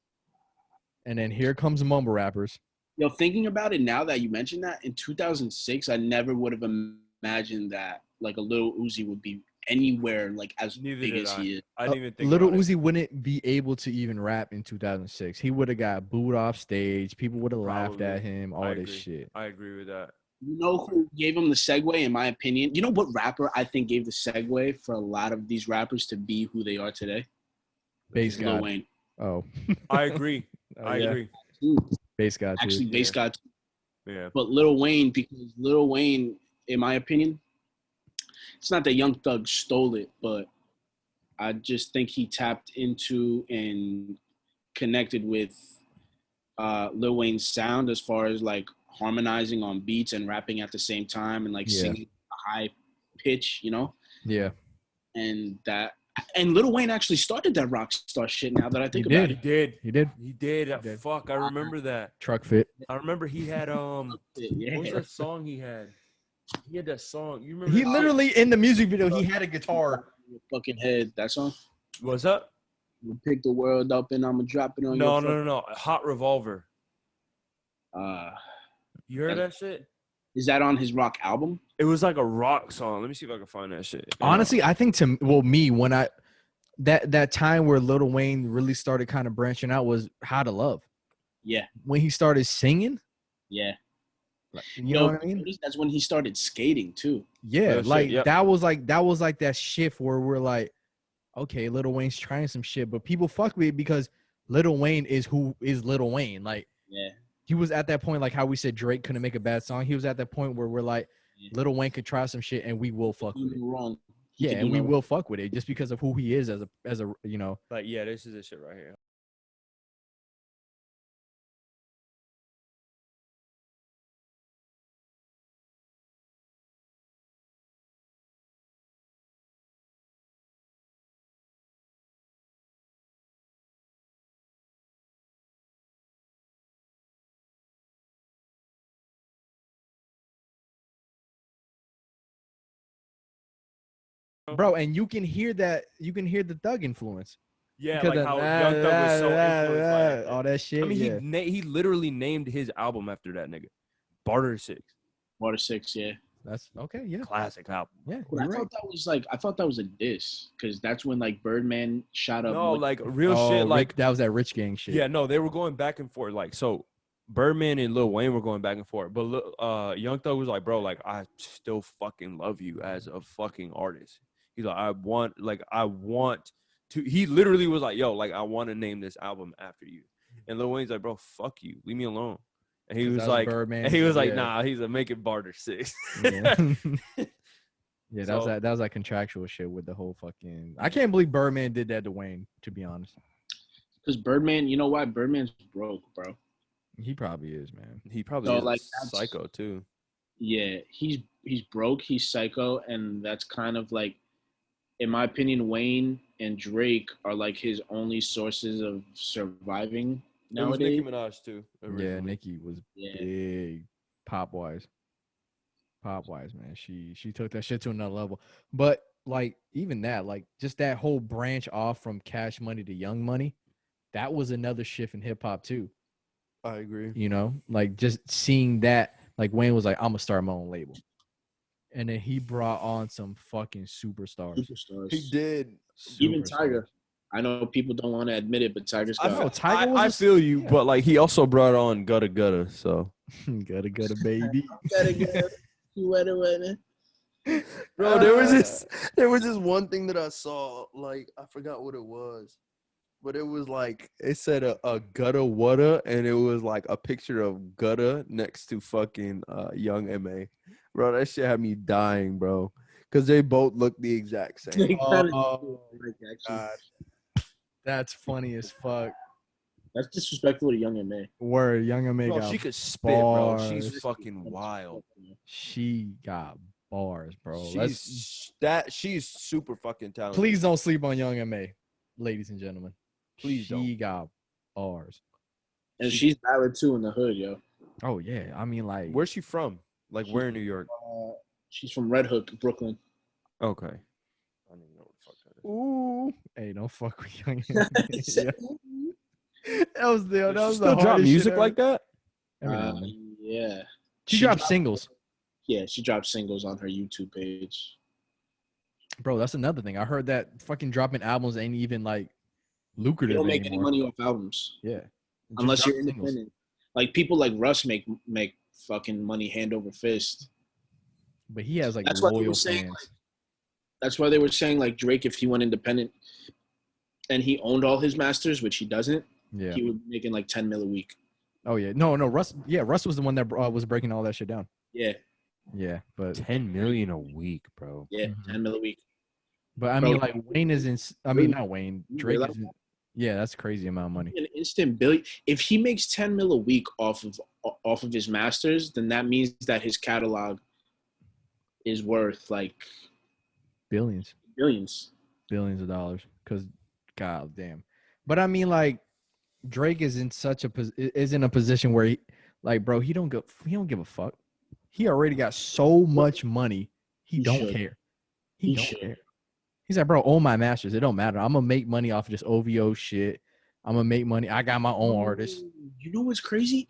And then here comes mumble rappers. Yo, thinking about it now that you mentioned that, in 2006, I never would have imagined that like a Lil Uzi would be anywhere like as big as he is. I didn't even think Lil Uzi wouldn't be able to even rap in 2006. He would have got booed off stage. People would have laughed at him. All this shit. I agree with that. You know who gave him the segue, in my opinion? You know what rapper I think gave the segue for a lot of these rappers to be who they are today? Bass God. Lil Wayne. Oh. I agree. I agree. Bass God too. Actually, Bass God too. Yeah. But Lil Wayne, because Lil Wayne, in my opinion, it's not that Young Thug stole it, but I just think he tapped into and connected with Lil Wayne's sound as far as like harmonizing on beats and rapping at the same time and like singing a high pitch, you know? Yeah. And Lil Wayne actually started that rock star shit now that I think about it. He did. Fuck, I remember that. Truck Fit. I remember he had what was that song he had? He had that song. You remember? He literally in the music video, he had a guitar. Your fucking head. That song. What's up? You pick the world up and I'ma drop it on your. No. Hot Revolver. You heard that shit? Is that on his rock album? It was like a rock song. Let me see if I can find that shit. Honestly, I think when I that time where Lil Wayne really started kind of branching out was How to Love. Yeah. When he started singing. Yeah. You know what I mean? That's when he started skating too. Yeah, shit, that was like that shift where we're like, okay, Lil Wayne's trying some shit, but people fuck with it because Lil Wayne is who is Lil Wayne. Like, yeah. He was at that point, like how we said Drake couldn't make a bad song. He was at that point where we're like, Lil Wayne could try some shit and we will fuck with it. Wrong. Yeah, and we will fuck with it just because of who he is as a you know. Like, yeah, this is the shit right here. Bro, and you can hear the Thug influence. Yeah, Because like how Young Thug was so influenced by it. all that shit. I mean, yeah. he literally named his album after that nigga. Barter 6. Water 6, yeah. That's okay. Yeah, Classic album. yeah. I thought that was a diss because that's when like Birdman shot up. No, like real shit. Like that was that Rich Gang shit. yeah, no, they were going back and forth. Like so, Birdman and Lil Wayne were going back and forth, but Young Thug was like, bro, like I still fucking love you as a fucking artist. He's like, I want to. He literally was like, yo, like I want to name this album after you. And Lil Wayne's like, bro, fuck you, leave me alone. And he was like, Birdman. and he was like, nah, he's a make it Barter 6. Yeah, yeah, that was that contractual shit with the whole fucking. I can't believe Birdman did that to Wayne. To be honest, because Birdman, you know why? Birdman's broke, bro. he probably is, man. He probably So, is like, a psycho too. Yeah, he's broke, he's psycho, and that's kind of like, in my opinion, Wayne and Drake are like his only sources of surviving It was Nicki nowadays. Minaj too. Yeah, originally. Nicki was big pop wise, man. She took that shit to another level. But like even that, like just that whole branch off from Cash Money to Young Money, that was another shift in hip hop too. I agree. You know, like just seeing that, like Wayne was like, I'm gonna start my own label. And then he brought on some fucking superstars. He did. Even Superstars. Tiger. I know people don't want to admit it, but Tiger's got. know Tiger was I a- feel you, yeah. but like he also brought on Gutta Gutta, so Gotta baby. bro, there was this one thing that I saw, like I forgot what it was, but it was like it said a Gutta Wutta, and it was like a picture of Gutta next to fucking Young M.A. Bro, that shit had me dying, bro, because they both look the exact same. Oh, God. That's funny as fuck. That's disrespectful to Young and May. Word, Young M.A. Bro, got she could spit, bro. bars. She's fucking wild. She got bars, bro. She's super fucking talented. Please don't sleep on Young M.A., ladies and gentlemen. Please she don't. got bars. And she's valid too in the hood, yo. Oh yeah, I mean like Where's she from? Like where in New York? She's from Red Hook, Brooklyn. Okay. I don't even know what the fuck that is. ooh, hey, don't fuck with Young M.A. Yeah. That was the Does she the still drop hardest music shit like that? ever. Every now and then. Yeah. She dropped singles, Yeah, she dropped singles on her YouTube page. bro. That's another thing. I heard that fucking dropping albums ain't even like You lucrative don't make any anymore. money off albums Yeah, Just unless drop you're singles. independent. Like people like Russ make fucking money hand over fist. But he has like That's what they loyal were saying, fans. like, that's why they were saying like Drake, if he went independent and he owned all his masters, which he doesn't, Yeah. he would be making like 10 mil a week. Oh yeah. No. Russ. Yeah, Russ was the one that was breaking all that shit down. Yeah, Yeah, but 10 million a week, bro. yeah, Mhm. 10 mil a week. I Bro, mean like Wayne is in. I mean not Wayne. you Drake realize is. Yeah, that's a crazy amount of money. An instant billion. If he makes 10 mil a week off of his masters, then that means that his catalog is worth like Billions billions. of dollars. Cause god damn. But I mean like Drake is in such a is in a position where he like bro he don't give a fuck. He already got so much money. He don't should. care. He don't should. care. He's like, bro, own my masters. It don't matter. I'm gonna make money off of this OVO shit. I'm gonna make money. I got my own artist. You know what's crazy?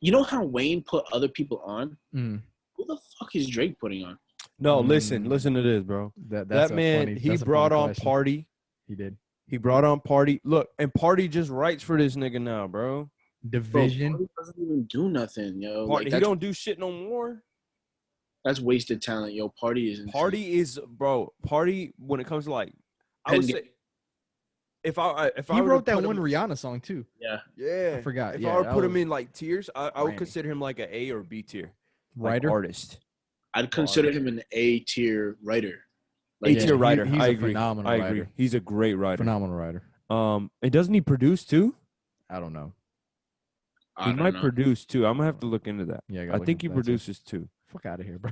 You know how Wayne put other people on? Mm. Who the fuck is Drake putting on? No, listen to this, bro. That's that man, funny, he brought on question. Party. He did. He brought on Party. Look, and Party just writes for this nigga now, bro. Division. Bro, Party doesn't even do nothing, yo. Party, Like, he don't do shit no more. That's wasted talent, yo. Party is insane. Party is, bro. Party when it comes to like, I would say, if I he were wrote to that put one him, Rihanna song too. yeah, I forgot. If Yeah, I were to that put him was in like tiers, I would grimy. consider him like an A or B tier Writer. artist. I'd consider him an A-tier writer. A tier writer. He's I a agree. phenomenal I agree. writer. He's a great writer. Phenomenal writer. And doesn't he produce too? I don't know. He might produce too. I'm gonna have to look into that. Yeah, I think he produces too. Fuck out of here, bro.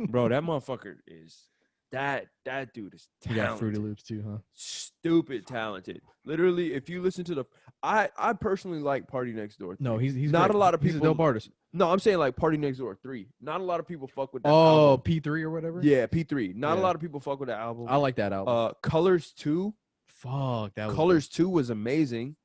Bro, that motherfucker is that dude is He talented. got Fruity Loops too, huh? Stupid talented. Literally, if you listen to I personally like Party Next Door 3. No, he's not great. a lot of He's people. a dope artist. No, I'm saying like Party Next Door 3. Not a lot of people fuck with that Oh, album. P3 or whatever. Yeah, P3. Not a Yeah. lot of people fuck with that album. I like that album. Colors 2. Fuck, that was Colors 2 was amazing.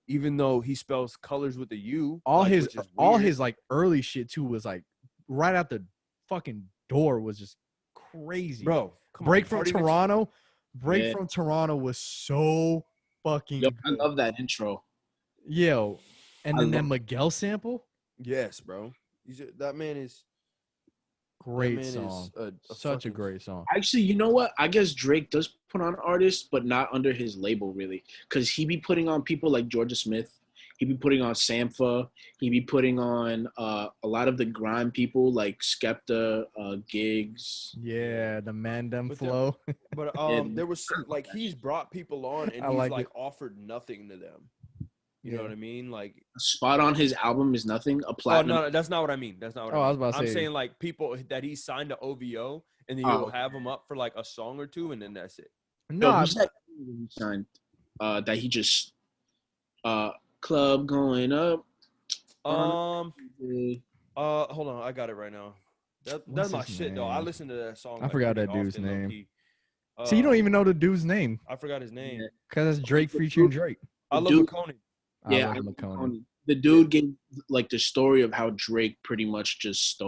Even though he spells colors with a U. all like, his which is all weird. his like early shit too was like right out the fucking door was just crazy. Bro, come Break on, from Party Next- Toronto. Break Yeah. from Toronto was so fucking Yo, I good. love that intro. Yo. And I then that love- Miguel sample, Yes, bro. That man is great man is song. a Such a fucking- great song. Actually, you know what? I guess Drake does put on artists, but not under his label, really. Because he be putting on people like Georgia Smith. He be putting on Sampha. He be putting on a lot of the grime people like Skepta, Gigs. Yeah, the Mandem But flow. But Yeah. there was like he's brought people on and I he's like like it. offered nothing to them. You know Yeah. what I mean? Like, A spot on his album is nothing. A oh platinum. no, that's not what I mean. That's not what Oh, I I mean. was about to I'm say- saying like people that he signed to OVO and then Oh, he'll have them up for like a song or two and then that's it. No, No, who's that he signed? That he just club going up. Hold on, I got it right now. That's What's my his shit though. I name? listen to that song. I forgot pretty that dude's often, name. low-key. see, you don't even know the dude's name I forgot his name. Yeah. because that's Drake featuring Drake. I love Dude. McConaughey. Yeah, I I love think McConaughey. the dude gave like the story of how Drake pretty much just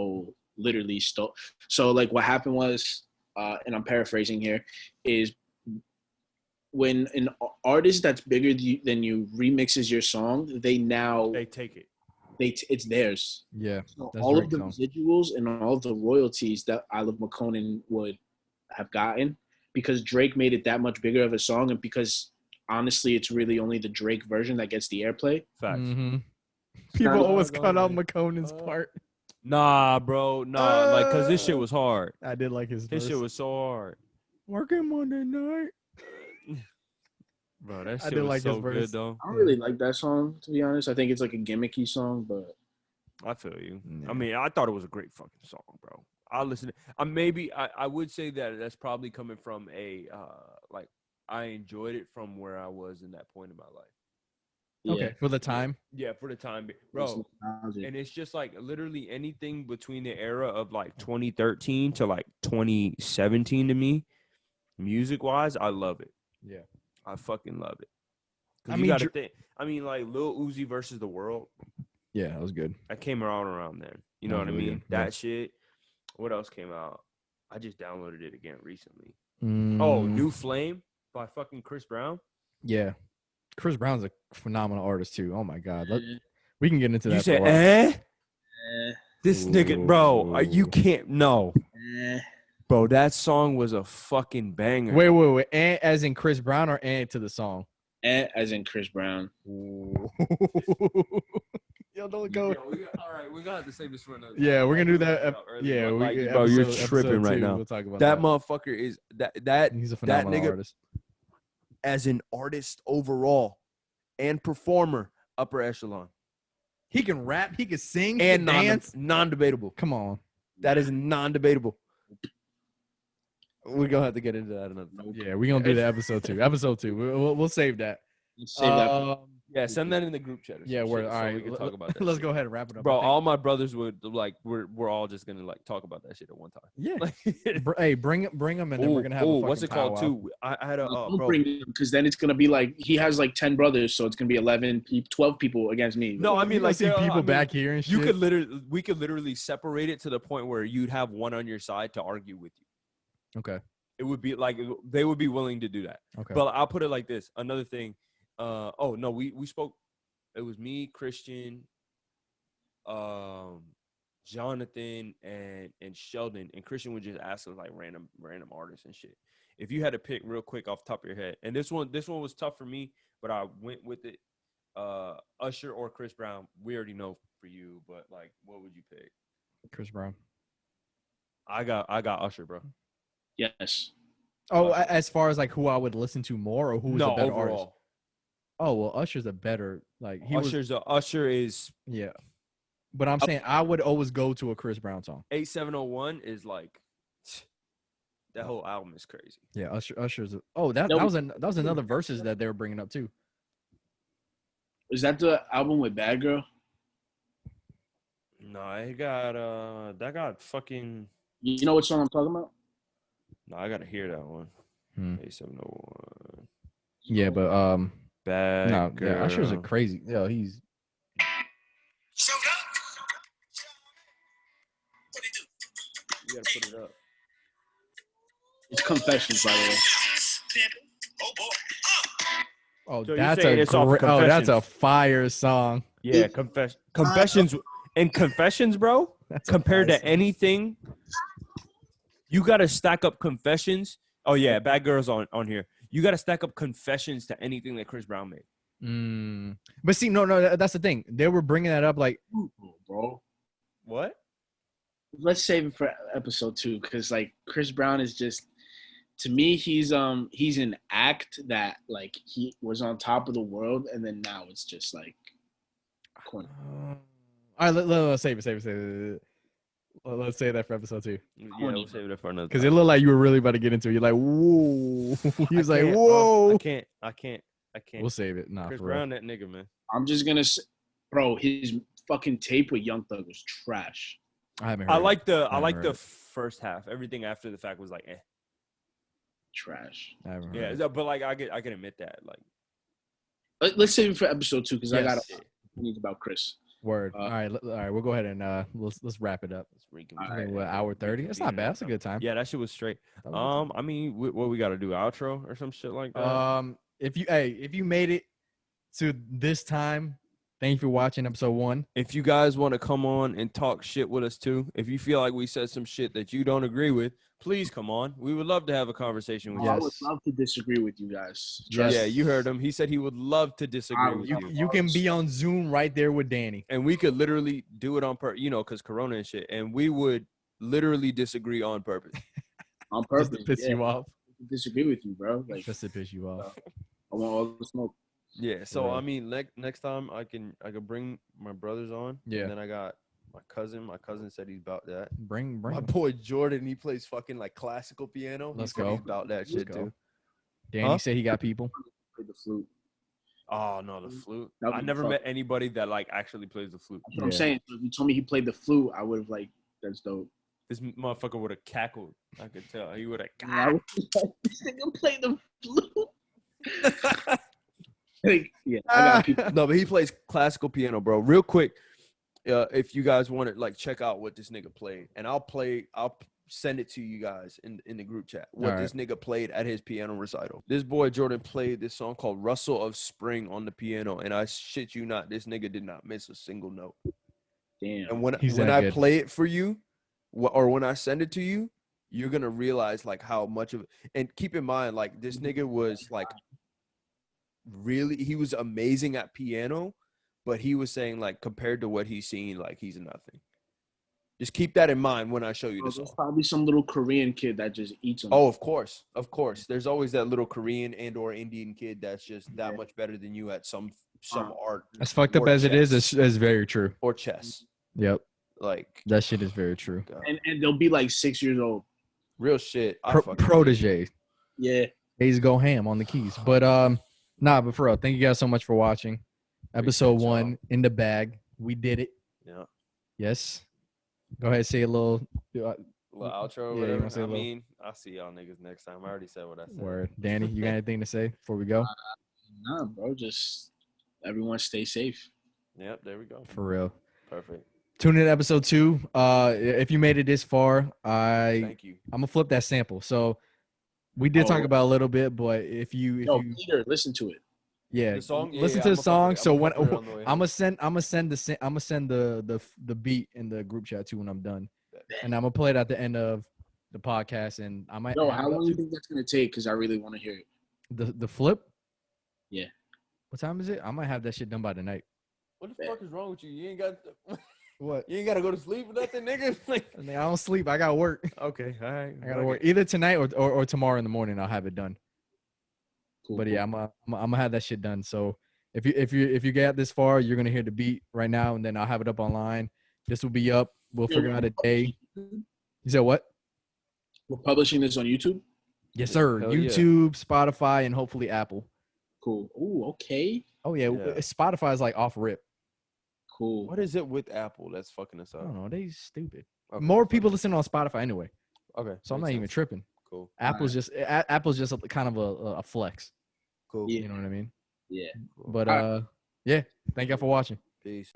literally stole. So like what happened was, and I'm paraphrasing here, is when an artist that's bigger than you remixes your song, they Take it. it's theirs. Yeah, So that's all of Drake's the song. residuals and all of the royalties that I Love McConan would have gotten because Drake made it that much bigger of a song, and because honestly, it's really only the Drake version that gets the airplay. Facts. Mhm. People not- always Go cut out ahead. McConan's part. Nah, bro. Nah, like, cause this shit was hard. I did like his This verse. shit was so hard. Working Monday night. Bro, that I shit did was like his so verse. good though. I don't really like that song, to be honest. I think it's like a gimmicky song, but I feel you. Yeah. I mean, I thought it was a great fucking song, bro. I listened. I would say that that's probably coming from a like I enjoyed it from where I was in that point in my life. yeah. Okay, for the time. Yeah, for the time, It's bro. nostalgic. And it's just like literally anything between the era of like 2013 to like 2017 to me, music wise, I love it. Yeah. I fucking love it. I I mean, mean, you gotta Dr- think. I mean, like Lil Uzi versus the World. Yeah, that was good. That came around then. You know That what I was really mean? good, yeah. That shit. What else came out? I just downloaded it again recently. Oh, Mm, New Flame by fucking Chris Brown. yeah. Chris Brown's a phenomenal artist too. Oh my god, Eh, we can get into that. You for a said, while. eh? This nigga, bro, you Ooh. can't. No, eh. bro, that song was a fucking banger. Wait. And as in Chris Brown or and to the song? As in Chris Brown. Yo, don't go. All right, we got to save this for another. Yeah, we're gonna do that. Yeah, bro, you're tripping right now. We'll talk about That motherfucker is that He's a phenomenal nigga- artist. as an artist overall and performer, upper echelon He can rap. He can sing. and dance. non-debatable. Come on. That is non-debatable. We're gonna have to get into that another time. Yeah, we're gonna do that episode 2. Episode 2. We'll save that. Let's save that. Um, Yeah, send that in the group chat. Yeah, all right. We can talk about that. Let's shit. go ahead and wrap it up. Bro, all my brothers would like. We're all just gonna like talk about that shit at one time. Yeah. Hey, bring them, and then we're gonna have. What's it called too? I had a Don't bro. bring him, because then it's gonna be like he has like 10 brothers, so it's gonna be 12 people against me. No, I mean like see people back here and shit. We could literally separate it to the point where you'd have one on your side to argue with you. Okay. It would be like they would be willing to do that. Okay. But I'll put it like this. Another thing. Oh no, we spoke. It was me, Christian, Jonathan, and Sheldon. And Christian would just ask us like random artists and shit. If you had to pick real quick off the top of your head, and this one was tough for me, but I went with it. Usher or Chris Brown. We already know for you, but like, what would you pick? Chris Brown. I got Usher, bro. Yes. Oh, as far as like who I would listen to more, or who's a better overall. artist? Oh well, Usher's a better like Usher is yeah. But I'm saying I would always go to a Chris Brown song. 8701 is like that whole album is crazy. Yeah, Usher's. That was another verses that they were bringing up too. Is that the album with Bad Girl? No, that got fucking. You know what song I'm talking about? No, I gotta hear that one. 8701. Yeah, but Bad Girl. Yeah, Usher's a crazy. Yeah, he's. Showed up. What do? You gotta put it up. It's Confessions, by the way. Oh boy. Oh, So you're that's saying it's off that's a Confessions. fire song. Yeah, Confessions and Confessions, bro. That's a Compared fire to anything, you gotta stack up Confessions. Oh yeah, Bad Girl's on here. You gotta stack up Confessions to anything that Chris Brown made. But see, no, that's the thing. They were bringing that up like, Bro. What? Let's save it for episode 2, because like Chris Brown is just, to me, he's an act that like he was on top of the world, and then now it's just like corny. all right, let's save it. Let's save that for episode 2. Yeah, we'll save it for another. Because it looked like you were really about to get into it. You're like, whoa. He was like, whoa. I can't. We'll save it. Nah, Chris for real. Brown, that nigga, man. I'm just gonna say, bro, his fucking tape with Young Thug was trash. I haven't heard I it. like the haven't heard it. first half. Everything after the fact was like, Trash. I haven't heard yeah. it. But like, I can admit that. Like, Let's save it for episode 2, because I got Yes. news about Chris. Word. All right, we'll go ahead and let's wrap it up. I think what, hour 30? It's not bad. That's a good time. yeah, that shit was straight. That was I mean, what we got to do? Outro or some shit like a that? good time. If you made it to this time, thank you for watching episode 1. If you guys want to come on and talk shit with us too, if you feel like we said some shit that you don't agree with, please come on. We would love to have a conversation with I you. would love to disagree with you guys. Yes. Yeah, you heard him. He said he would love to disagree with you. You can be on Zoom right there with Danny. And we could literally do it on purpose, because Corona and shit. And we would literally disagree on purpose. On Just purpose. to piss you off. Disagree with you, bro. Like, Just to piss you off. I want all the smoke. Yeah. So Right. I mean, next time I can bring my brothers on. Yeah. And then I got my cousin. My cousin said he's about that. Bring My him. boy Jordan, he plays fucking like classical piano. Let's He said go. He's about that shit go. too. Danny Huh? said he got people. Play the flute. Oh no, the flute. That would I be never fun. met anybody that like actually plays the flute. That's what I'm Yeah. saying. So if you told me he played the flute, I would have like, that's dope. This motherfucker would have cackled. I could tell. He would have. I would like, this nigga play the flute. Like, yeah, I got people. No, but he plays classical piano, bro. Real quick, if you guys want to like check out what this nigga played, and I'll send it to you guys in the group chat. What All this nigga played at his piano recital. This boy Jordan played this song called "Rustle of Spring" on the piano, and I shit you not, this nigga did not miss a single note. Damn. And when He's when that I good. play it for you, or when I send it to you, you're gonna realize like how much of. And keep in mind, like this nigga was like. Really, he was amazing at piano, but he was saying like compared to what he's seen, like he's nothing. Just keep that in mind when I show you the There's song. probably some little Korean kid that just eats them. Oh, of course. There's always that little Korean and or Indian kid that's just that much better than you at some art. As fucked up or as it is, chess. it's very true. Or chess. Yep. Like That shit is very true. God. and they'll be like 6 years old. Real shit. Protege. Yeah. Days go ham on the keys. But but for real, thank you guys so much for watching. Episode Appreciate 1 y'all. in the bag. We did it. Yeah. Yes. Go ahead, say a little Little outro or Yeah, you whatever. wanna say a I little- mean, I'll see y'all niggas next time. I already said what I said. word. Danny, you got anything to say before we go? Nah, bro. Just everyone stay safe. Yep, there we go. For real. Perfect. Tune in to episode 2. If you made it this far, I'm Thank you. gonna flip that sample. So we did talk Oh. about a little bit, but if you Peter, listen to it. yeah, The song? listen Yeah, to I'ma the fuck song. with it. So I'ma when fuck with it on the way I'm gonna send the beat in the group chat too when I'm done, and I'm gonna play it at the end of the podcast. And I might Yo, have how it up long do you to- think that's gonna take? Because I really want to hear it. the flip. Yeah. What time is it? I might have that shit done by tonight. What the fuck is wrong with you? You ain't got What? you ain't gotta go to sleep or nothing, nigga. Like, I mean, I don't sleep. I gotta work. okay, all right. I gotta work either tonight or tomorrow in the morning. I'll have it done. Cool, But cool. yeah, I'm gonna have that shit done. So if you get this far, you're gonna hear the beat right now, and then I'll have it up online. This will be up. We'll figure out a day. You said what? We're publishing this on YouTube. Yes, sir. Hell yeah. YouTube, Spotify, and hopefully Apple. Cool. Ooh, okay. Oh yeah, Yeah. Spotify is like off rip. Cool. What is it with Apple that's fucking us I up? don't know. They stupid. Okay, More fine. people listen on Spotify anyway, Okay. so I'm not makes even sense. tripping. Cool. Apple's just kind of a flex. Cool. Yeah. You know what I mean? Yeah. But All yeah. Thank y'all for watching. Peace.